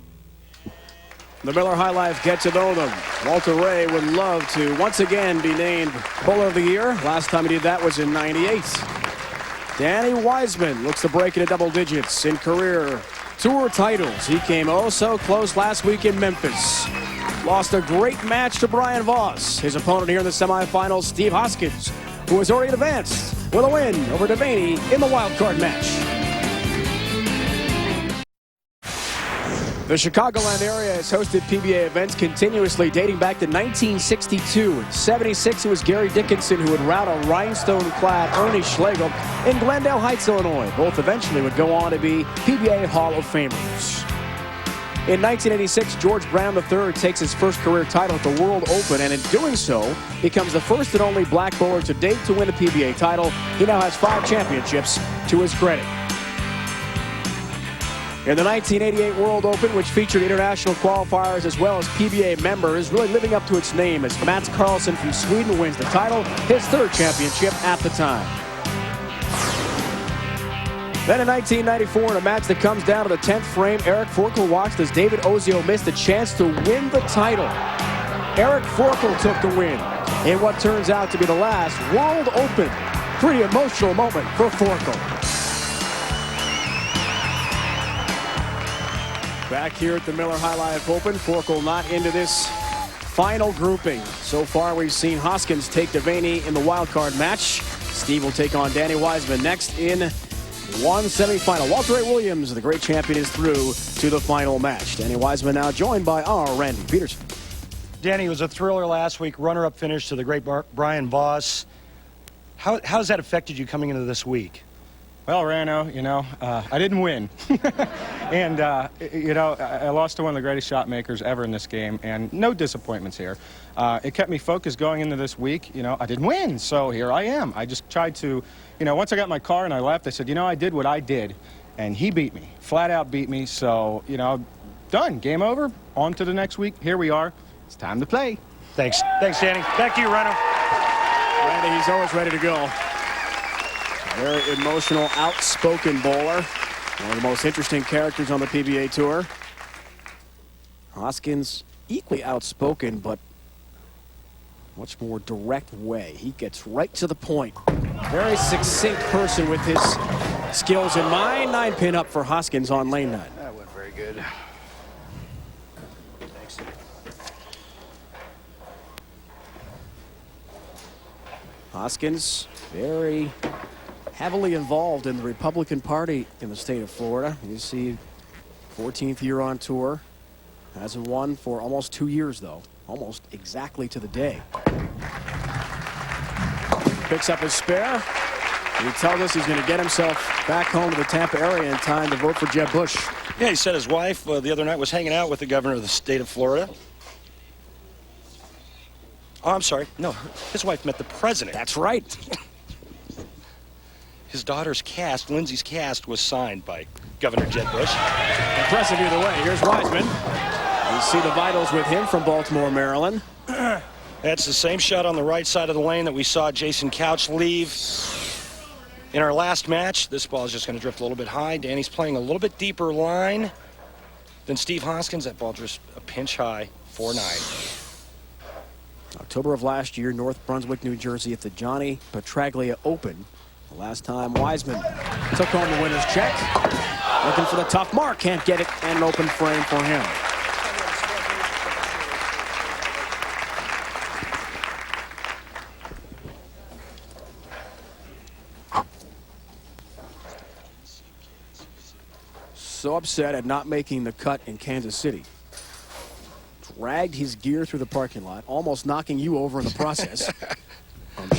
The Miller High Life get to know them. Walter Ray would love to once again be named Bowler of the Year. Last time he did that was in '98. Danny Wiseman looks to break into double digits in career tour titles. He came oh so close last week in Memphis. Lost a great match to Brian Voss. His opponent here in the semifinals, Steve Hoskins, who has already advanced with a win over DeVaney in the wildcard match. The Chicagoland area has hosted PBA events continuously dating back to 1962. In '76, it was Gary Dickinson who would rout a rhinestone-clad Ernie Schlegel in Glendale Heights, Illinois. Both eventually would go on to be PBA Hall of Famers. In 1986, George Brown III takes his first career title at the World Open, and in doing so, becomes the first and only black bowler to date to win the PBA title. He now has 5 championships to his credit. In the 1988 World Open, which featured international qualifiers as well as PBA members, really living up to its name as Mats Carlsen from Sweden wins the title, his 3rd championship at the time. Then in 1994, in a match that comes down to the 10th frame, Eric Forkel watched as David Ozio missed a chance to win the title. Eric Forkel took the win in what turns out to be the last World Open. Pretty emotional moment for Forkel. Back here at the Miller High Life Open, Forkel not into this final grouping. So far, we've seen Hoskins take DeVaney in the wildcard match. Steve will take on Danny Wiseman next in one semifinal. Walter Ray Williams, the great champion, is through to the final match. Danny Wiseman now joined by our Randy Peterson. Danny, was a thriller last week, runner-up finish to the great Brian Voss. How's that affected you coming into this week? Well, Rano, I didn't win. And, I lost to one of the greatest shot makers ever in this game, and no disappointments here. It kept me focused going into this week. I didn't win, so here I am. I just tried to, once I got in my car and I left, I said, I did what I did, and he beat me, flat out beat me. So, done, game over, on to the next week. Here we are. It's time to play. Thanks, Danny. Back to you, Rano. Randy, he's always ready to go. Very emotional, outspoken bowler. One of the most interesting characters on the PBA Tour. Hoskins, equally outspoken, but much more direct way. He gets right to the point. Very succinct person with his skills in mind. 9-pin up for Hoskins on lane 9. That went very good. Hoskins very heavily involved in the Republican Party in the state of Florida. You see 14th year on tour. Hasn't won for almost 2 years, though. Almost exactly to the day. Picks up his spare. He tells us he's going to get himself back home to the Tampa area in time to vote for Jeb Bush. Yeah, he said his wife the other night was hanging out with the governor of the state of Florida. Oh, I'm sorry. No, his wife met the president. That's right. His daughter's cast, Lindsay's cast, was signed by Governor Jeb Bush. Impressive either way. Here's Wiseman. You see the vitals with him from Baltimore, Maryland. That's the same shot on the right side of the lane that we saw Jason Couch leave in our last match. This ball is just going to drift a little bit high. Danny's playing a little bit deeper line than Steve Hoskins. That ball just a pinch high, 4-9. October of last year, North Brunswick, New Jersey at the Johnny Petraglia Open. The last time Wiseman took home the winner's check. Looking for the tough mark. Can't get it, and an open frame for him. So upset at not making the cut in Kansas City. Dragged his gear through the parking lot, almost knocking you over in the process.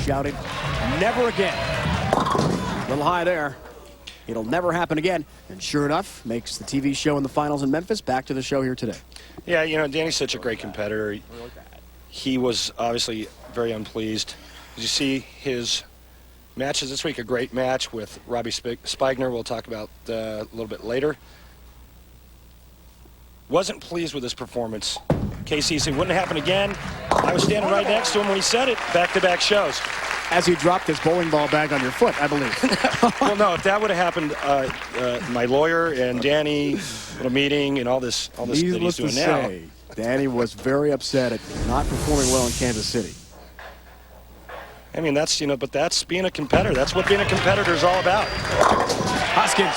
Shouted, "Never again." A little high there. It'll never happen again. And sure enough, makes the TV show in the finals in Memphis. Back to the show here today. Yeah, you know, Danny's such a great competitor. He was obviously very unpleased. As you see his matches this week, a great match with Robbie Spigner, we'll talk about a little bit later. Wasn't pleased with his performance. KC said, wouldn't happen again. I was standing right next to him when he said it, back-to-back shows. As he dropped his bowling ball bag on your foot, I believe. Well, no, if that would have happened, my lawyer and Danny, little meeting and all this that he's doing now. Danny was very upset at not performing well in Kansas City. I mean, that's, you know, but that's being a competitor. That's what being a competitor is all about. Hoskins.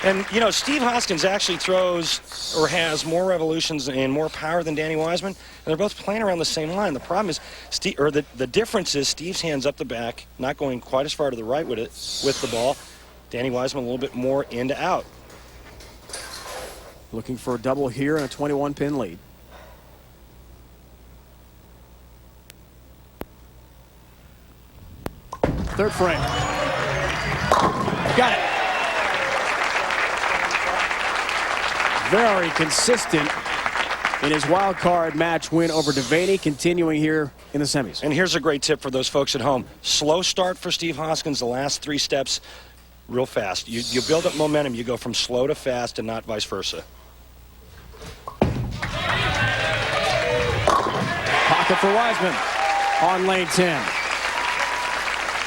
And, you know, Steve Hoskins actually throws or has more revolutions and more power than Danny Wiseman, and they're both playing around the same line. The problem is, the difference is Steve's hands up the back, not going quite as far to the right with it, with the ball. Danny Wiseman a little bit more in to out. Looking for a double here and a 21-pin lead. Third frame. Got it. Very consistent in his wild card match win over DeVaney, continuing here in the semis. And here's a great tip for those folks at home. Slow start for Steve Hoskins, the last 3 steps, real fast. You build up momentum. You go from slow to fast and not vice versa. Pocket for Wiseman on lane 10.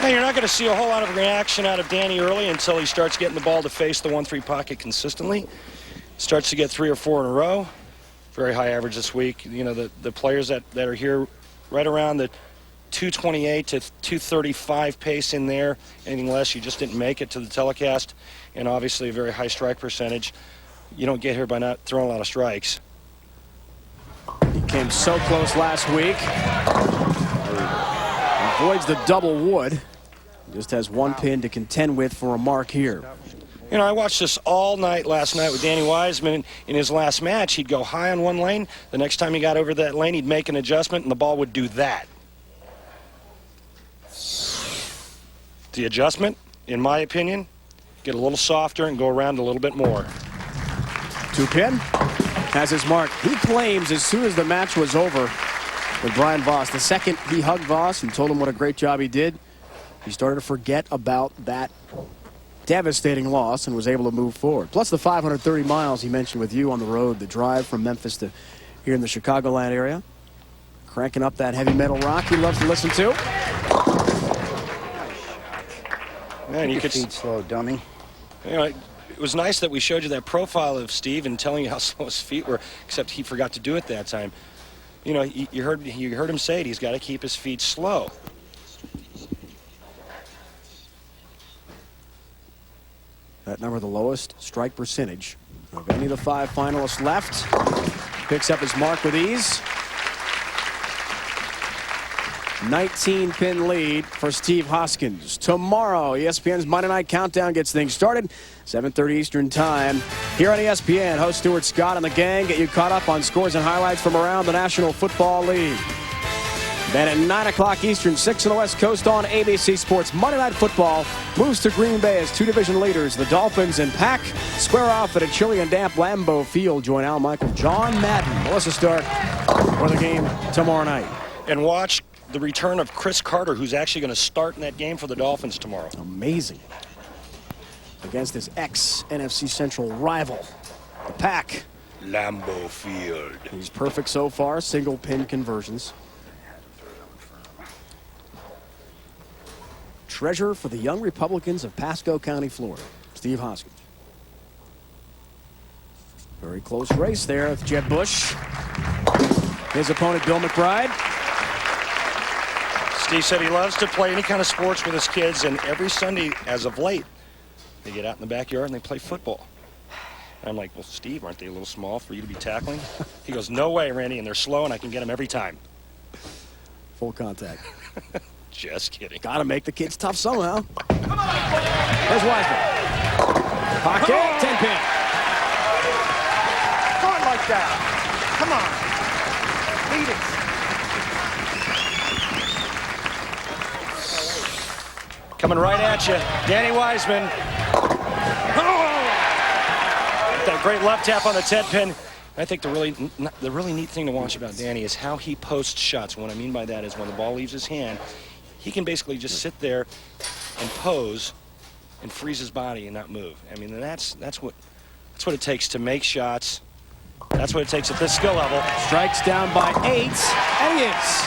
Now, you're not going to see a whole lot of reaction out of Danny early until he starts getting the ball to face the 1-3 pocket consistently. Starts to get 3 or 4 in a row. Very high average this week. You know, the players that are here right around the 228 to 235 pace in there. Anything less, you just didn't make it to the telecast. And obviously a very high strike percentage. You don't get here by not throwing a lot of strikes. He came so close last week. Avoids the double wood. Just has 1 pin to contend with for a mark here. You know, I watched this all night last night with Danny Wiseman. In his last match, he'd go high on one lane. The next time he got over that lane, he'd make an adjustment, and the ball would do that. The adjustment, in my opinion, get a little softer and go around a little bit more. 2 pin. Has his mark. He claims as soon as the match was over with Brian Voss, the second he hugged Voss and told him what a great job he did, he started to forget about that devastating loss and was able to move forward. Plus the 530 miles he mentioned with you on the road, the drive from Memphis to here in the Chicagoland area. Cranking up that heavy metal rock he loves to listen to. Man, you could feet slow, dummy. You know, it was nice that we showed you that profile of Steve and telling you how slow his feet were, except he forgot to do it that time. You know, you heard him say it. He's got to keep his feet slow. That number, the lowest strike percentage of any of the 5 finalists left. Picks up his mark with ease. 19-pin lead for Steve Hoskins. Tomorrow, ESPN's Monday Night Countdown gets things started. 7:30 Eastern Time. Here on ESPN, host Stuart Scott and the gang get you caught up on scores and highlights from around the National Football League. Then at 9 o'clock Eastern, 6 on the West Coast on ABC Sports, Monday Night Football moves to Green Bay as 2 division leaders, the Dolphins and Pack, square off at a chilly and damp Lambeau Field. Join Al Michael, John Madden, Melissa Stark for the game tomorrow night. And watch the return of Chris Carter, who's actually going to start in that game for the Dolphins tomorrow. Amazing. Against his ex-NFC Central rival, the Pack. Lambeau Field. He's perfect so far, single pin conversions. Treasurer for the Young Republicans of Pasco County, Florida, Steve Hoskins. Very close race there with Jeb Bush. His opponent, Bill McBride. Steve said he loves to play any kind of sports with his kids, and every Sunday, as of late, they get out in the backyard and they play football. And I'm like, well, Steve, aren't they a little small for you to be tackling? He goes, no way, Randy, and they're slow, and I can get them every time. Full contact. Just kidding. Got to make the kids tough somehow. There's Wiseman. Pocket, 10-pin. Not like that. Come on. Beat it. Coming right at you, Danny Wiseman. That great left tap on the 10-pin. I think the really neat thing to watch about Danny is how he posts shots. What I mean by that is when the ball leaves his hand, he can basically just sit there and pose and freeze his body and not move. I mean, that's what it takes to make shots. That's what it takes at this skill level. Strikes down by 8, and he is.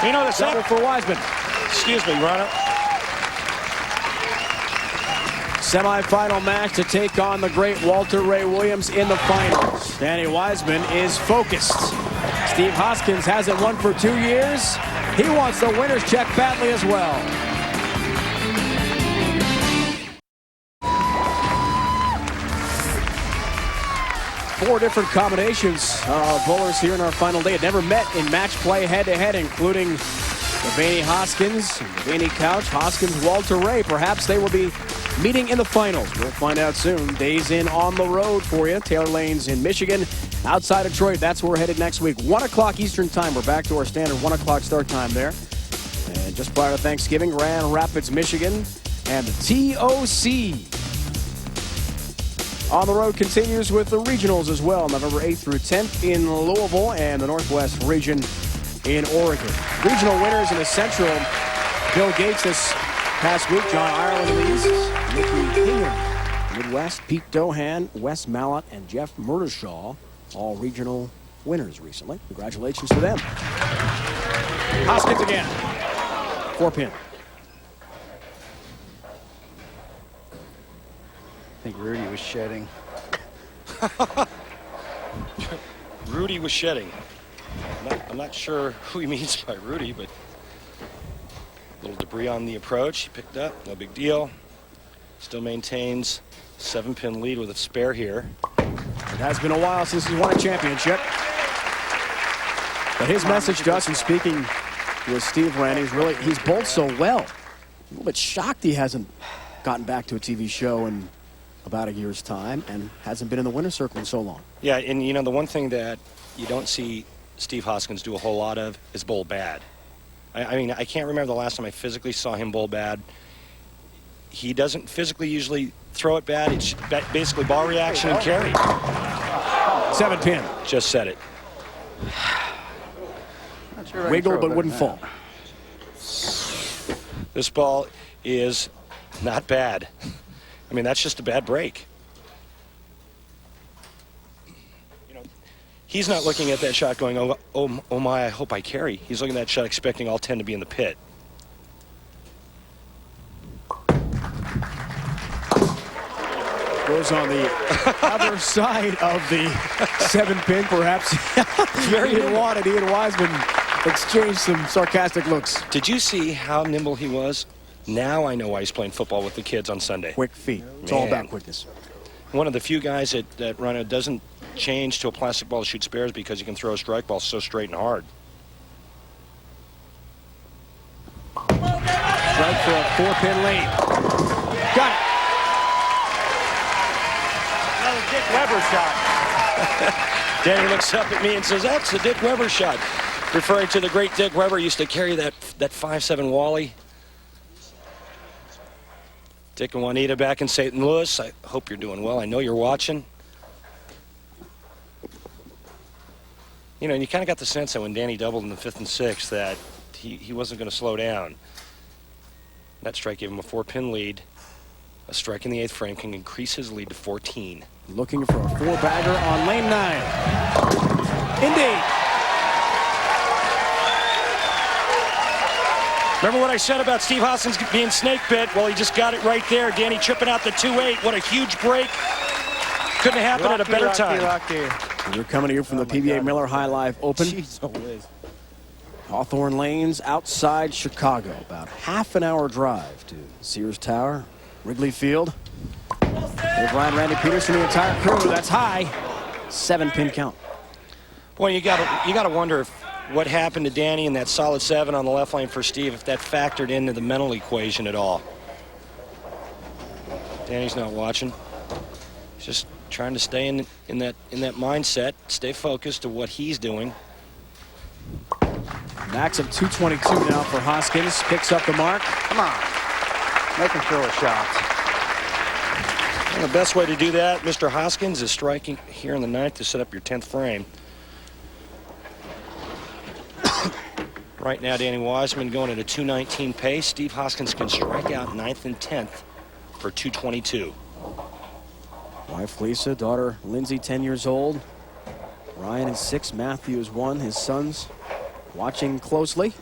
You know, the Double for Wiseman. Excuse me, Ronald. Semi-final match to take on the great Walter Ray Williams in the finals. Danny Wiseman is focused. Steve Hoskins hasn't won for 2 years. He wants the winner's check badly as well. Four different combinations of bowlers here in our final day. It never met in match play head-to-head, including DeVaney Hoskins, DeVaney Couch, Hoskins, Walter Ray. Perhaps they will be meeting in the finals. We'll find out soon. Days in on the road for you. Taylor Lane's in Michigan. Outside Detroit, that's where we're headed next week. 1 o'clock Eastern time. We're back to our standard 1 o'clock start time there. And just prior to Thanksgiving, Grand Rapids, Michigan, and the TOC. On the road continues with the regionals as well. November 8th through 10th in Louisville and the Northwest region in Oregon. Regional winners in the Central. Bill Gates this past week. John Ireland leads. Mickey Hingham. Midwest, Pete Dohan, Wes Mallett, and Jeff Murdershaw. All regional winners recently. Congratulations to them. Hoskins again. 4-pin. I think Rudy was shedding. Rudy was shedding. I'm not sure who he means by Rudy, but a little debris on the approach. He picked up, no big deal. Still maintains 7-pin lead with a spare here. It has been a while since he's won a championship. But his message to us in speaking with Steve Randy, he's bowled so well. A little bit shocked he hasn't gotten back to a TV show in about a year's time and hasn't been in the winner's circle in so long. Yeah, and you know, the one thing that you don't see Steve Hoskins do a whole lot of is bowl bad. I mean, I can't remember the last time I physically saw him bowl bad. He doesn't physically usually throw it bad. It's basically ball reaction and carry. 7-pin. Just said it. Not sure I Wiggle throw but better wouldn't than fall. This ball is not bad. I mean, that's just a bad break. You know, he's not looking at that shot going, oh my, I hope I carry. He's looking at that shot expecting all 10 to be in the pit. Goes on the other side of the 7-pin, perhaps. Very he didn't nimble. want it. He and Wiseman exchanged some sarcastic looks. Did you see how nimble he was? Now I know why he's playing football with the kids on Sunday. Quick feet. It's all Man. about quickness. One of the few guys that Rhino doesn't change to a plastic ball to shoot spares because he can throw a strike ball so straight and hard. Strike for a 4-pin lead. Got it. Another Dick Weber shot. Danny looks up at me and says, "That's the Dick Weber shot," referring to the great Dick Weber used to carry that 5'7" Wally. Dick and Juanita back in St. Louis. I hope you're doing well. I know you're watching. You know, and you kind of got the sense that when Danny doubled in the 5th and 6th that he wasn't going to slow down. That strike gave him a 4-pin lead. A strike in the 8th frame can increase his lead to 14. Looking for a 4-bagger on lane 9. Indeed. Remember what I said about Steve Hoskins being snake bit? Well, he just got it right there. Danny tripping out the 2-8. What a huge break. Couldn't happen at a better time. We're coming to you from the PBA Miller High Life Open. Jeez, oh, Liz. Hawthorne Lanes outside Chicago. About half an hour drive to Sears Tower, Wrigley Field. There's Ryan Randy Peterson, the entire crew. That's high. 7-pin count. Boy, you gotta wonder if what happened to Danny in that solid 7 on the left lane for Steve, if that factored into the mental equation at all. Danny's not watching. He's just trying to stay in that mindset, stay focused to what he's doing. Max of 222 now for Hoskins. Picks up the mark. Come on. Make him throw a shot. And the best way to do that, Mr. Hoskins, is striking here in the 9th to set up your 10th frame. Right now, Danny Wiseman going at a 219 pace. Steve Hoskins can strike out 9th and 10th for 222. Wife Lisa, daughter Lindsay, 10 years old. Ryan is 6, Matthew is 1. His sons watching closely.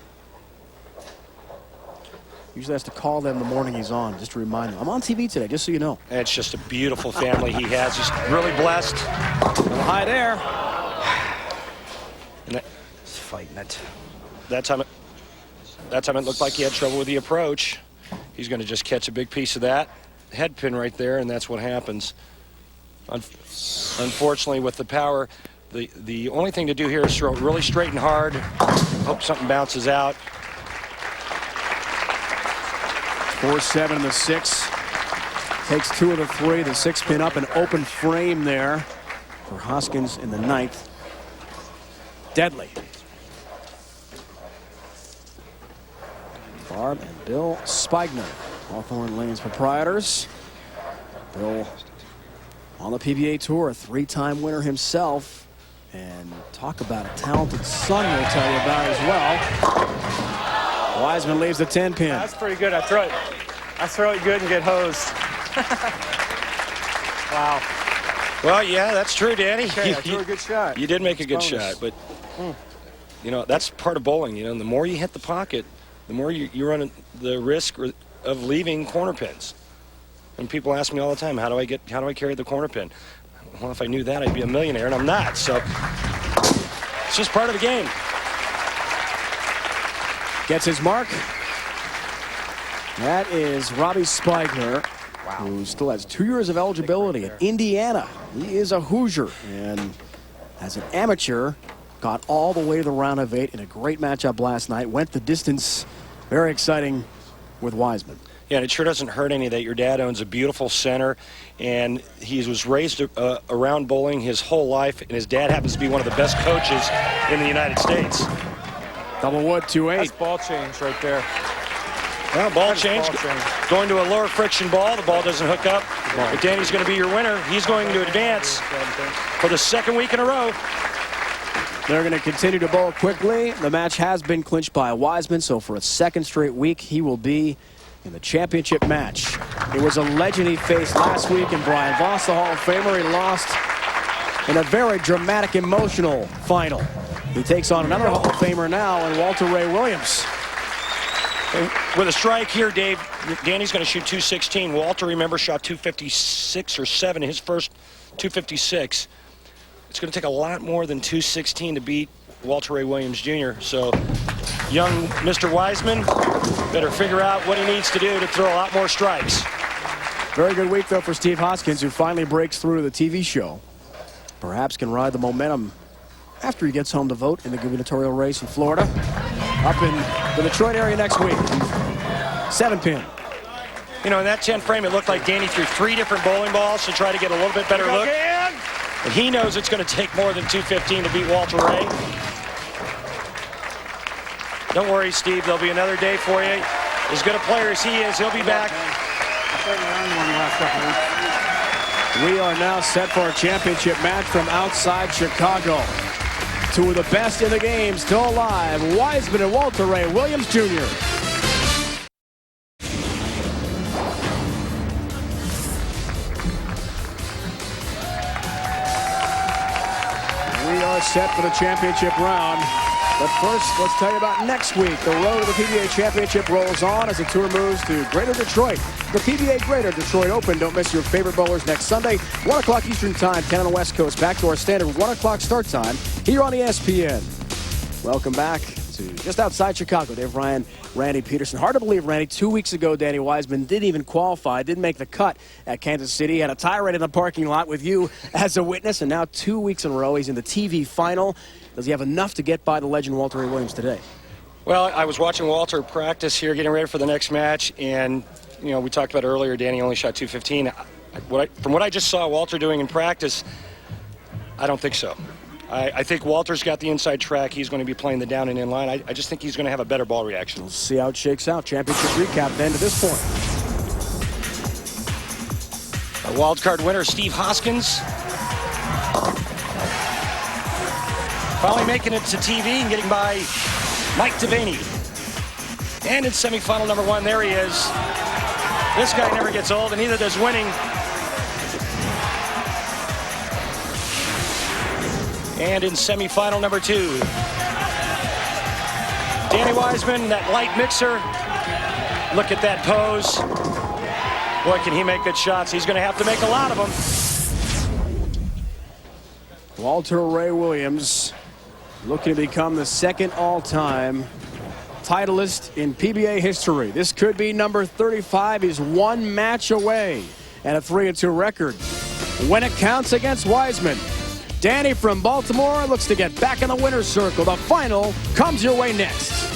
Usually has to call them the morning he's on, just to remind them. I'm on TV today, just so you know. It's just a beautiful family he has. He's really blessed. High there. And he's fighting it. That time it looked like he had trouble with the approach. He's going to just catch a big piece of that head pin right there, and that's what happens. Unfortunately, with the power, the only thing to do here is throw it really straight and hard. Hope something bounces out. 4-7 in the 6. Takes 2 of the 3. The 6-pin up, an open frame there for Hoskins in the 9th. Deadly. Barb and Bill Spigner, Hawthorne Lanes proprietors. Bill on the PBA Tour, a 3-time winner himself. And talk about a talented son we'll tell you about as well. Wiseman leaves the 10-pin. That's pretty good. I throw it good and get hosed. Wow. Well, yeah, that's true, Danny. Okay, I threw a good shot. You did make a good Bonus. shot, but you know, that's part of bowling. You know, the more you hit the pocket, the more you run the risk of leaving corner pins. And people ask me all the time, how do I carry the corner pin? Well, if I knew that, I'd be a millionaire, and I'm not. So it's just part of the game. Gets his mark. That is Robbie Spigner, who still has 2 years of eligibility at Indiana. He is a Hoosier, and as an amateur, got all the way to the round of 8 in a great matchup last night. Went the distance. Very exciting with Wiseman. Yeah, and it sure doesn't hurt any that your dad owns a beautiful center, and he was raised around bowling his whole life, and his dad happens to be one of the best coaches in the United States. Double wood, 2-8. That's ball change right there. Well, ball change. Going to a lower friction ball. The ball doesn't hook up. But Danny's going to be your winner. He's going to advance for the 2nd week in a row. They're going to continue to bowl quickly. The match has been clinched by Wiseman, so for a 2nd straight week, he will be in the championship match. It was a legend he faced last week in Brian Voss, the Hall of Famer. He lost in a very dramatic, emotional final. He takes on another Hall of Famer now in Walter Ray Williams. And with a strike here, Dave, Danny's going to shoot 216. Walter, remember, shot 256 or 7, his first 256. It's going to take a lot more than 216 to beat Walter Ray Williams Jr. So young Mr. Wiseman better figure out what he needs to do to throw a lot more strikes. Very good week, though, for Steve Hoskins, who finally breaks through the TV show. Perhaps can ride the momentum after he gets home to vote in the gubernatorial race in Florida. Up in the Detroit area next week. 7-pin. You know, in that 10 frame, it looked like Danny threw 3 different bowling balls to try to get a little bit better look. And he knows it's going to take more than 215 to beat Walter Ray. Don't worry, Steve. There'll be another day for you. As good a player as he is, he'll be back. We are now set for a championship match from outside Chicago. 2 of the best in the game still alive, Wiseman and Walter Ray Williams Jr. We are set for the championship round. But first, let's tell you about next week. The road to the PBA Championship rolls on as the tour moves to Greater Detroit. The PBA Greater Detroit Open. Don't miss your favorite bowlers next Sunday, 1 o'clock Eastern Time, 10 on the West Coast. Back to our standard 1 o'clock start time here on ESPN. Welcome back to just outside Chicago. Dave Ryan, Randy Peterson. Hard to believe, Randy, 2 weeks ago, Danny Wiseman didn't even qualify, didn't make the cut at Kansas City. Had a tirade in the parking lot with you as a witness, and now 2 weeks in a row, he's in the TV final. Does he have enough to get by the legend Walter Ray Williams today? Well, I was watching Walter practice here, getting ready for the next match, and, you know, we talked about earlier, Danny only shot 215. From what I just saw Walter doing in practice, I don't think so. I think Walter's got the inside track. He's going to be playing the down and in line. I just think he's going to have a better ball reaction. We'll see how it shakes out. Championship recap then to this point. Our wild card winner, Steve Hoskins. Finally making it to TV and getting by Mike DeVaney. And in semifinal number 1, there he is. This guy never gets old, and neither does winning. And in semifinal number 2, Danny Wiseman, that light mixer. Look at that pose. Boy, can he make good shots. He's going to have to make a lot of them. Walter Ray Williams looking to become the second all-time titleist in PBA history. This could be number 35. He's 1 match away and a 3-2 record when it counts against Wiseman. Danny from Baltimore looks to get back in the winner's circle. The final comes your way next.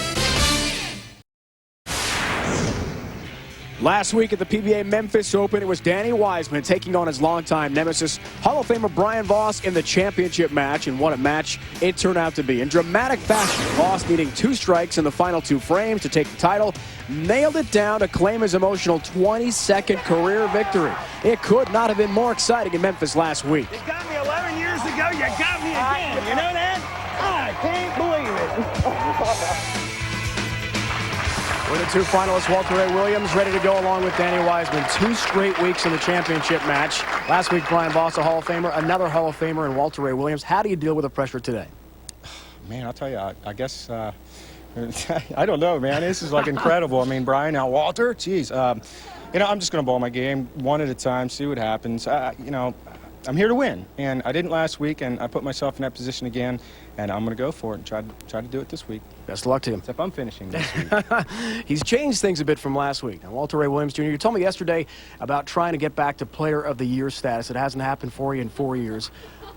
Last week at the PBA Memphis Open, it was Danny Wiseman taking on his longtime nemesis, Hall of Famer Brian Voss, in the championship match. And what a match it turned out to be. In dramatic fashion, Voss needing 2 strikes in the final 2 frames to take the title, nailed it down to claim his emotional 22nd career victory. It could not have been more exciting in Memphis last week. You got me 11 years ago, you got me again. You know that? I can't believe it. We're the 2 finalists, Walter Ray Williams, ready to go along with Danny Wiseman. 2 straight weeks in the championship match. Last week, Brian Voss, a Hall of Famer, another Hall of Famer, and Walter Ray Williams. How do you deal with the pressure today? Man, I'll tell you, I guess, I don't know, man. This is, like, incredible. I mean, Brian, now Walter, geez. You know, I'm just going to bowl my game 1 at a time, see what happens. You know, I'm here to win, and I didn't last week, and I put myself in that position again, and I'm going to go for it and try to do it this week. Best of luck to him. Except I'm finishing this week. He's changed things a bit from last week. Now, Walter Ray Williams Jr., you told me yesterday about trying to get back to Player of the Year status. It hasn't happened for you in 4 years.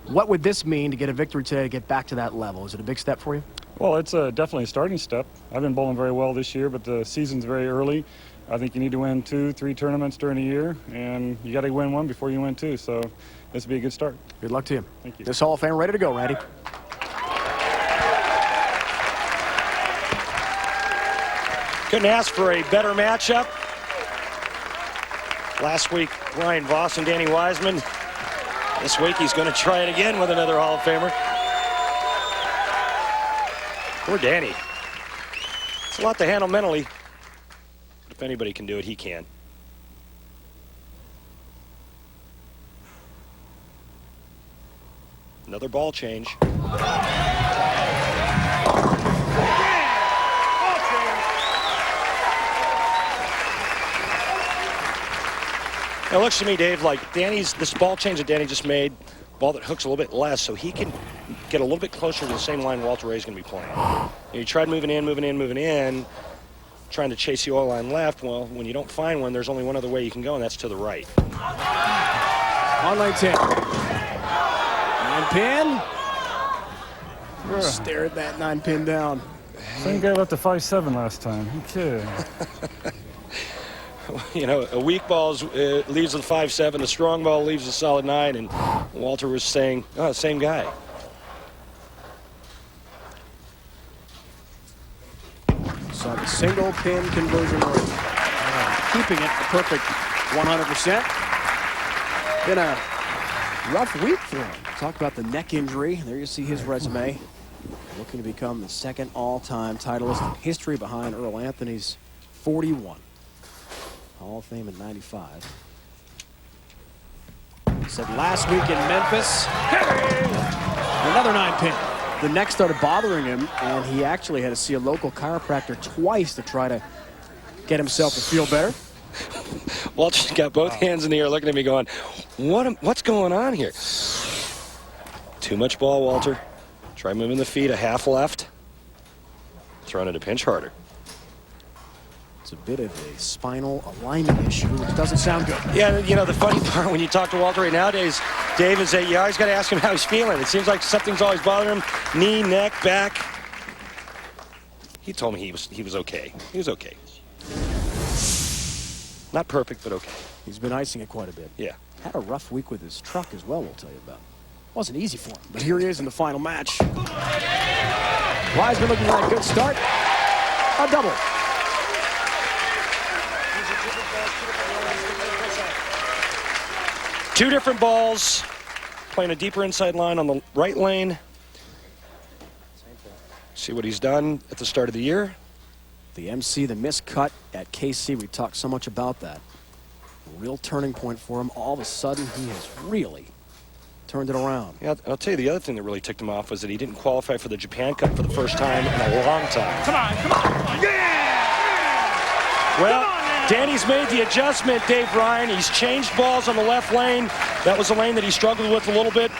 What would this mean to get a victory today to get back to that level? Is it a big step for you? Well, it's definitely a starting step. I've been bowling very well this year, but the season's very early. I think you need to win 2, 3 tournaments during a year, and you got to win 1 before you win 2. So this would be a good start. Good luck to you. Thank you. This Hall of Fame ready to go, Randy. Couldn't ask for a better matchup. Last week, Brian Voss and Danny Wiseman. This week, he's going to try it again with another Hall of Famer. Poor Danny. It's a lot to handle mentally. But if anybody can do it, he can. Another ball change. It looks to me, Dave, like this ball change that Danny just made, ball that hooks a little bit less, so he can get a little bit closer to the same line Walter Ray's going to be playing. You tried moving in, trying to chase the oil line left. Well, when you don't find one, there's only one other way you can go, and that's to the right. On lane 10. 9-pin. Stare at that 9-pin down. Same guy left a 5-7 last time. Okay. You know, a weak ball leaves a 5-7, a strong ball leaves a solid 9, and Walter was saying, oh, same guy. Saw the single pin conversion rate. Keeping it a perfect 100%. Been a rough week for him. Talk about the neck injury. There you see his resume. Looking to become the second all-time titleist in history behind Earl Anthony's 41. Hall of Fame in 95. Said last week in Memphis, another 9-pin. The neck started bothering him, and he actually had to see a local chiropractor twice to try to get himself to feel better. Walter's got both hands in the air looking at me going, what's going on here? Too much ball, Walter. Try moving the feet a half left. Throwing it a pinch harder. It's a bit of a spinal alignment issue, which doesn't sound good. Yeah, you know, the funny part when you talk to Walter right nowadays, Dave, is that you always got to ask him how he's feeling. It seems like something's always bothering him. Knee, neck, back. He told me he was okay. He was okay. Not perfect, but okay. He's been icing it quite a bit. Yeah. Had a rough week with his truck as well, we'll tell you about. Wasn't easy for him, but here he is in the final match. Wiseman looking at a good start. A double. Two different balls, playing a deeper inside line on the right lane. See what he's done at the start of the year. The MC, the miscut at KC, we talked so much about that. A real turning point for him. All of a sudden, he has really turned it around. Yeah, I'll tell you the other thing that really ticked him off was that he didn't qualify for the Japan Cup for the first time in a long time. Come on. Yeah! Well, Danny's made the adjustment, Dave Ryan. He's changed balls on the left lane. That was a lane that he struggled with a little bit.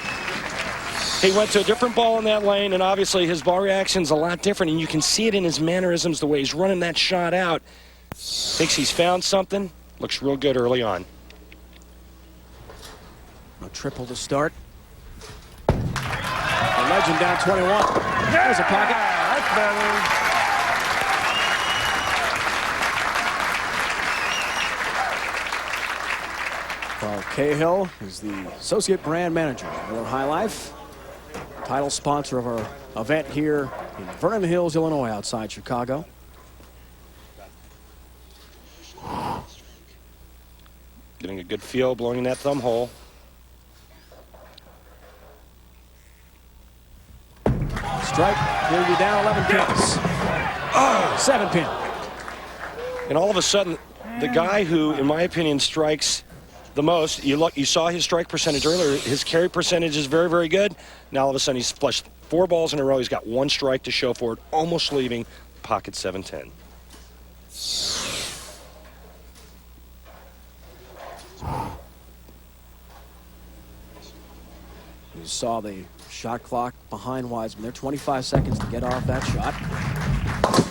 He went to a different ball in that lane, and obviously his ball reaction's a lot different, and you can see it in his mannerisms, the way he's running that shot out. Thinks he's found something. Looks real good early on. A triple to start. The legend down 21. There's a pocket. That's better. Carl Cahill is the associate brand manager of Miller High Life. Title sponsor of our event here in Vernon Hills, Illinois, outside Chicago. Getting a good feel, blowing in that thumb hole. Strike. Here you down 11 pins. Oh, 7 pin. And all of a sudden, the guy who, in my opinion, strikes the most, you saw his strike percentage earlier. His carry percentage is very, very good. Now all of a sudden he's flushed 4 balls in a row. He's got 1 strike to show for it, almost leaving pocket 7-10. You saw the shot clock behind Wiseman there. 25 seconds to get off that shot.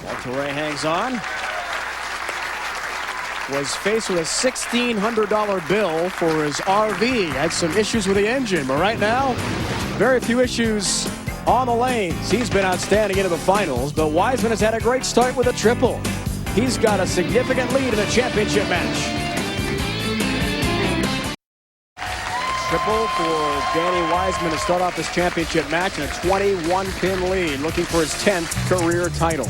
Walter Ray hangs on. Was faced with a $1,600 bill for his RV. Had some issues with the engine, but right now, very few issues on the lanes. He's been outstanding into the finals, but Wiseman has had a great start with a triple. He's got a significant lead in the championship match. Triple for Danny Wiseman to start off this championship match in a 21-pin lead, looking for his 10th career title.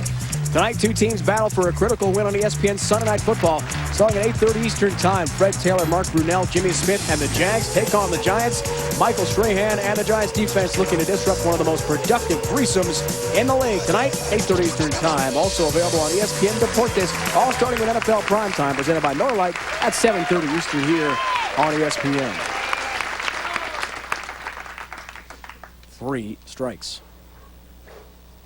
Tonight, 2 teams battle for a critical win on ESPN Sunday Night Football. Starting at 8:30 Eastern Time, Fred Taylor, Mark Brunell, Jimmy Smith, and the Jags take on the Giants. Michael Strahan and the Giants defense looking to disrupt one of the most productive threesomes in the league. Tonight, 8:30 Eastern Time. Also available on ESPN Deportes, all starting with NFL Primetime, presented by Miller Lite at 7:30 Eastern here on ESPN. 3 strikes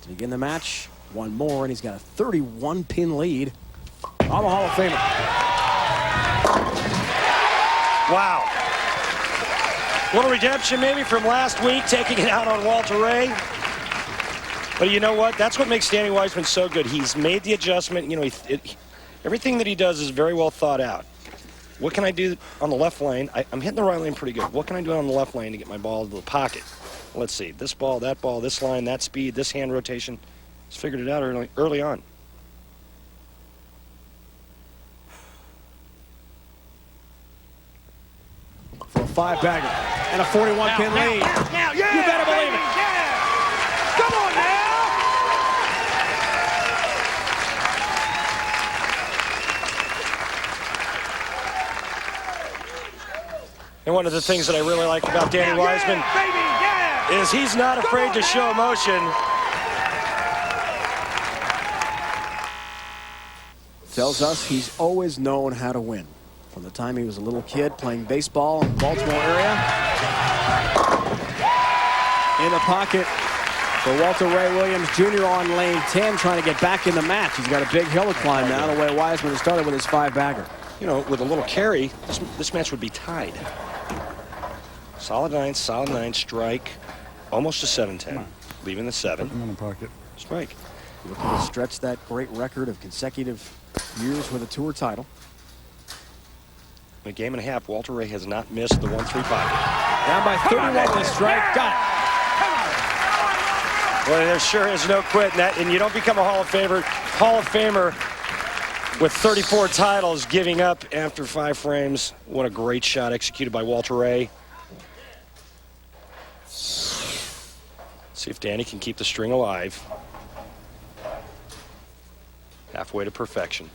to begin the match. 1 more, and he's got a 31-pin lead on the Hall of Famer. Wow. Little redemption maybe from last week, taking it out on Walter Ray. But you know what? That's what makes Danny Wiseman so good. He's made the adjustment. You know, everything that he does is very well thought out. What can I do on the left lane? I'm hitting the right lane pretty good. What can I do on the left lane to get my ball to the pocket? Let's see. This ball, this line, that speed, this hand rotation. He's figured it out early on. For a 5-bagger and a 41-pin lead. Now, You better believe it. Yeah. Come on now. And one of the things that I really like about Danny Wiseman is he's not afraid to show emotion. Tells us he's always known how to win. From the time he was a little kid playing baseball in the Baltimore area. In the pocket for Walter Ray Williams Jr. on lane 10, trying to get back in the match. He's got a big hill to climb now, the way Wiseman started with his 5-bagger. You know, with a little carry, this match would be tied. Solid 9, strike. Almost a 7-10. Leaving the 7. I'm in the pocket. Strike. Looking to stretch that great record of consecutive years with a tour title. In a game and a half, Walter Ray has not missed the 1-3 pocket. Down by 31 with a strike. Got it. Well, there sure is no quitting that, and you don't become a Hall of Famer with 34 titles, giving up after 5 frames. What a great shot executed by Walter Ray. See if Danny can keep the string alive. Halfway to perfection.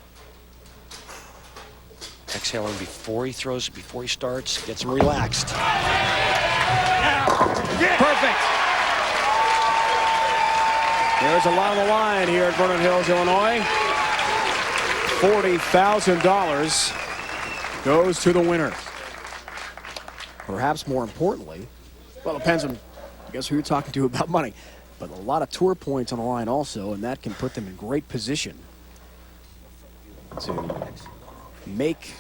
Exhaling before he throws, before he starts, gets him relaxed. Perfect. There's a lot on the line here at Vernon Hills, Illinois. $40,000 goes to the winner. Perhaps more importantly, well, it depends on, I guess, who you're talking to about money. But a lot of tour points on the line also, and that can put them in great position to make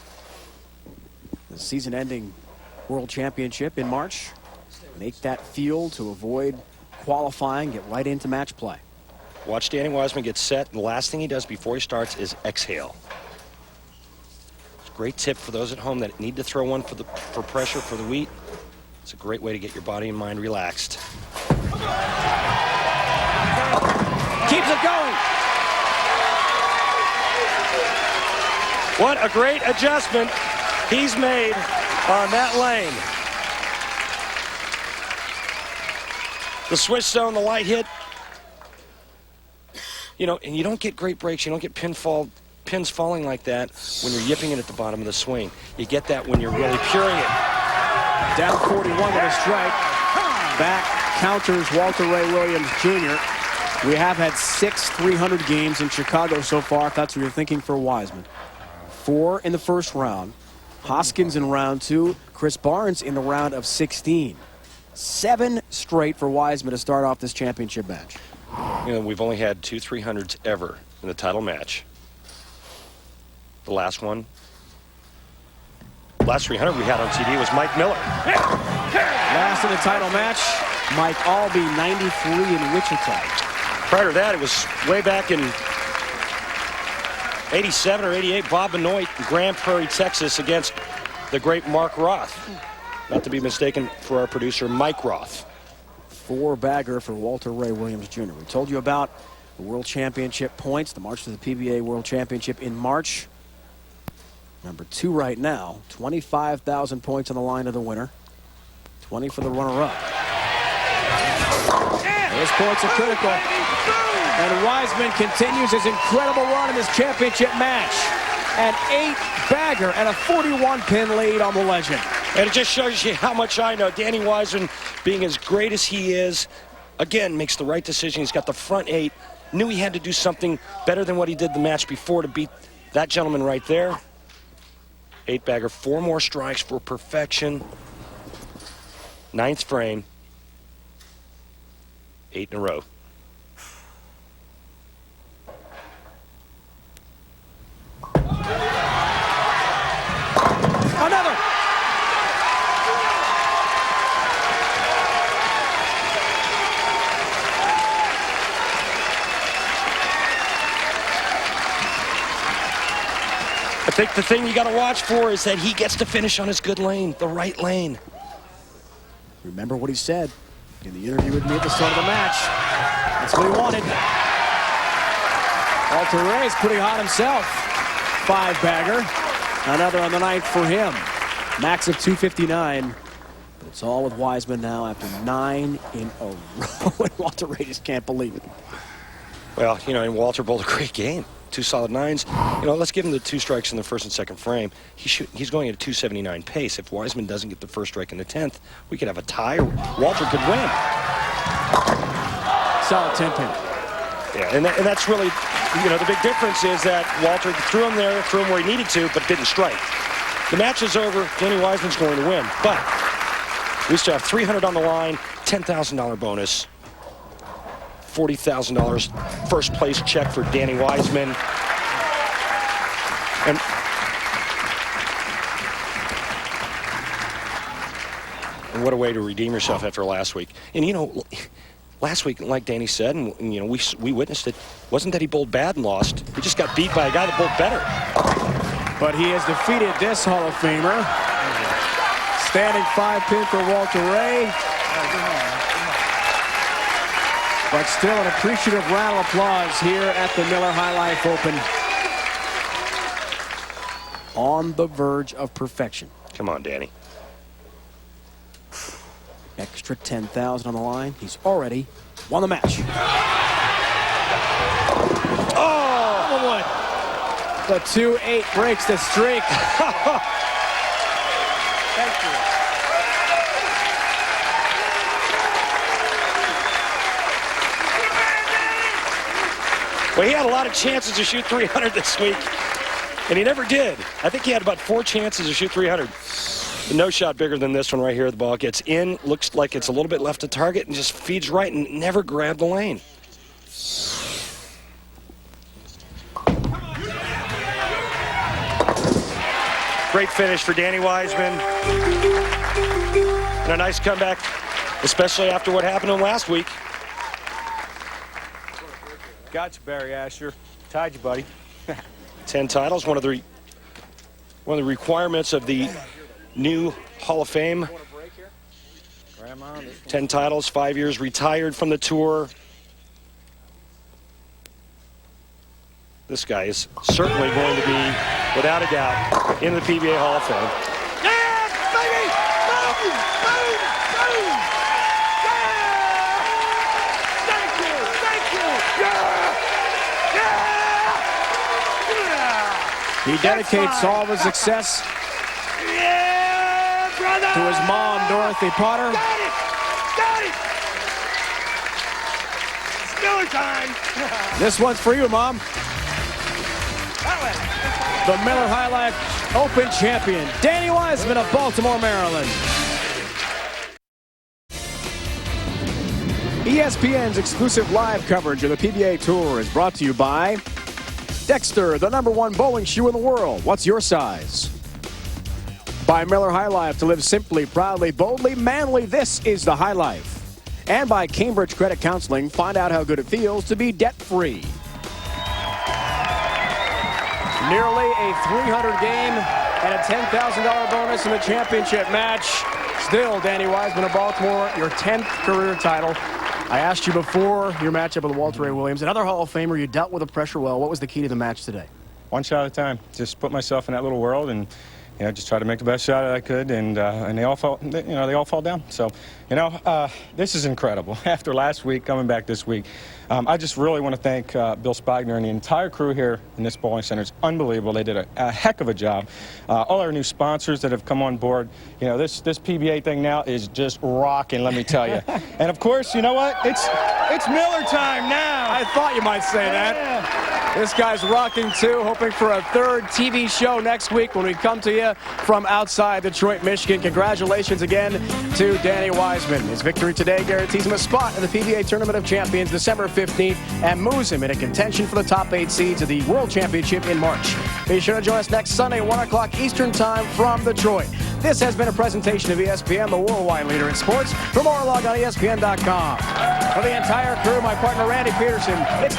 the season-ending World Championship in March. Make that field to avoid qualifying, get right into match play. Watch Danny Wiseman get set, and the last thing he does before he starts is exhale. It's a great tip for those at home that need to throw one for pressure for the wheat. It's a great way to get your body and mind relaxed. Keeps it going. What a great adjustment he's made on that lane. The switch zone, the light hit. You know, and you don't get great breaks. You don't get pins falling like that when you're yipping it at the bottom of the swing. You get that when you're really puring it. Down 41 with a strike. Back counters Walter Ray Williams Jr. We have had 6 300 games in Chicago so far, if that's what you're thinking for Wiseman. 4 in the first round. Hoskins in round 2. Chris Barnes in the round of 16. 7 straight for Wiseman to start off this championship match. You know, we've only had 2 300s ever in the title match. The last 300 we had on TV was Mike Miller. Last in the title match, Mike Albee, 93 in Wichita. Prior to that, it was way back in 87 or 88, Bob Benoit in Grand Prairie, Texas, against the great Mark Roth. Not to be mistaken for our producer, Mike Roth. 4-bagger for Walter Ray Williams Jr. We told you about the World Championship points, the march to the PBA World Championship in March. Number 2 right now, 25,000 points on the line of the winner. 20 for the runner-up. Those points are critical. And Wiseman continues his incredible run in this championship match. An 8-bagger and a 41-pin lead on the legend. And it just shows you how much I know. Danny Wiseman, being as great as he is, again, makes the right decision. He's got the front 8. Knew he had to do something better than what he did the match before to beat that gentleman right there. 8-bagger, 4 more strikes for perfection. 9th frame. 8 in a row. Another. think the thing you got to watch for is that he gets to finish on his good lane, the right lane. Remember what he said in the interview with me at the start of the match. That's what he wanted. Walter Ray's pretty hot himself. 5-bagger. Another on the ninth for him. Max of 259. But it's all with Wiseman now after 9 in a row. And Walter Ray just can't believe it. Well, you know, and Walter bowled a great game. 2 solid 9s. You know, let's give him the 2 strikes in the first and second frame. He's going at a 279 pace. If Wiseman doesn't get the first strike in the 10th, we could have a tie. Or Walter could win. Solid 10-pin. Yeah, and that's really, you know, the big difference is that Walter threw him where he needed to, but didn't strike. The match is over. Danny Wiseman's going to win, but we still have $300 on the line, $10,000 bonus. $40,000 first place check for Danny Wiseman. And what a way to redeem yourself after last week. And you know, last week, like Danny said, and you know, we witnessed it, wasn't that he bowled bad and lost. He just got beat by a guy that bowled better. But he has defeated this Hall of Famer. Standing 5-pin for Walter Ray. But still an appreciative round of applause here at the Miller High Life Open. On the verge of perfection. Come on, Danny. Extra 10,000 on the line. He's already won the match. Oh! The 2-8 breaks the streak. Thank you. Well, he had a lot of chances to shoot 300 this week, and he never did. I think he had about 4 chances to shoot 300. But no shot bigger than this one right here. The ball gets in, looks like it's a little bit left to target, and just feeds right and never grabbed the lane. Great finish for Danny Wiseman. And a nice comeback, especially after what happened to him last week. Gotcha, Barry Asher. Tied you, buddy. 10 titles, one of the requirements of the new Hall of Fame. 10 titles, 5 years retired from the tour. This guy is certainly going to be, without a doubt, in the PBA Hall of Fame. Yeah, baby! Boom! Boom! Boom! Yeah! Thank you! Thank you! Yeah! Yeah! He dedicates all of his success Yeah, brother! to his mom, Dorothy Potter. Got it! Got it! Spiller time! This one's for you, Mom. The Miller High Life Open champion, Danny Wiseman of Baltimore, Maryland. ESPN's exclusive live coverage of the PBA Tour is brought to you by Dexter, the #1 bowling shoe in the world. What's your size? By Miller High Life, to live simply, proudly, boldly, manly. This is the High Life. And by Cambridge Credit Counseling. Find out how good it feels to be debt-free. Nearly a 300 game and a $10,000 bonus in the championship match. Still, Danny Wiseman of Baltimore, your 10th career title. I asked you before your matchup with Walter Ray Williams, another Hall of Famer. You dealt with the pressure well. What was the key to the match today? One shot at a time. Just put myself in that little world and, you know, just try to make the best shot that I could, and they all fall, you know, they all fall down. So, you know, this is incredible. After last week, coming back this week, I just really want to thank Bill Spigner and the entire crew here in this bowling center. It's unbelievable. They did a heck of a job. All our new sponsors that have come on board. You know, this PBA thing now is just rocking, let me tell you. And of course, you know what? It's Miller time now. I thought you might say that. This guy's rocking too, hoping for a third TV show next week when we come to you from outside Detroit, Michigan. Congratulations again to Danny Wiseman. His victory today guarantees him a spot in the PBA Tournament of Champions December 15th and moves him into contention for the top 8 seeds of the World Championship in March. Be sure to join us next Sunday, 1 o'clock Eastern Time from Detroit. This has been a presentation of ESPN, the worldwide leader in sports. For more, log on ESPN.com. For the entire crew, my partner Randy Peterson, it's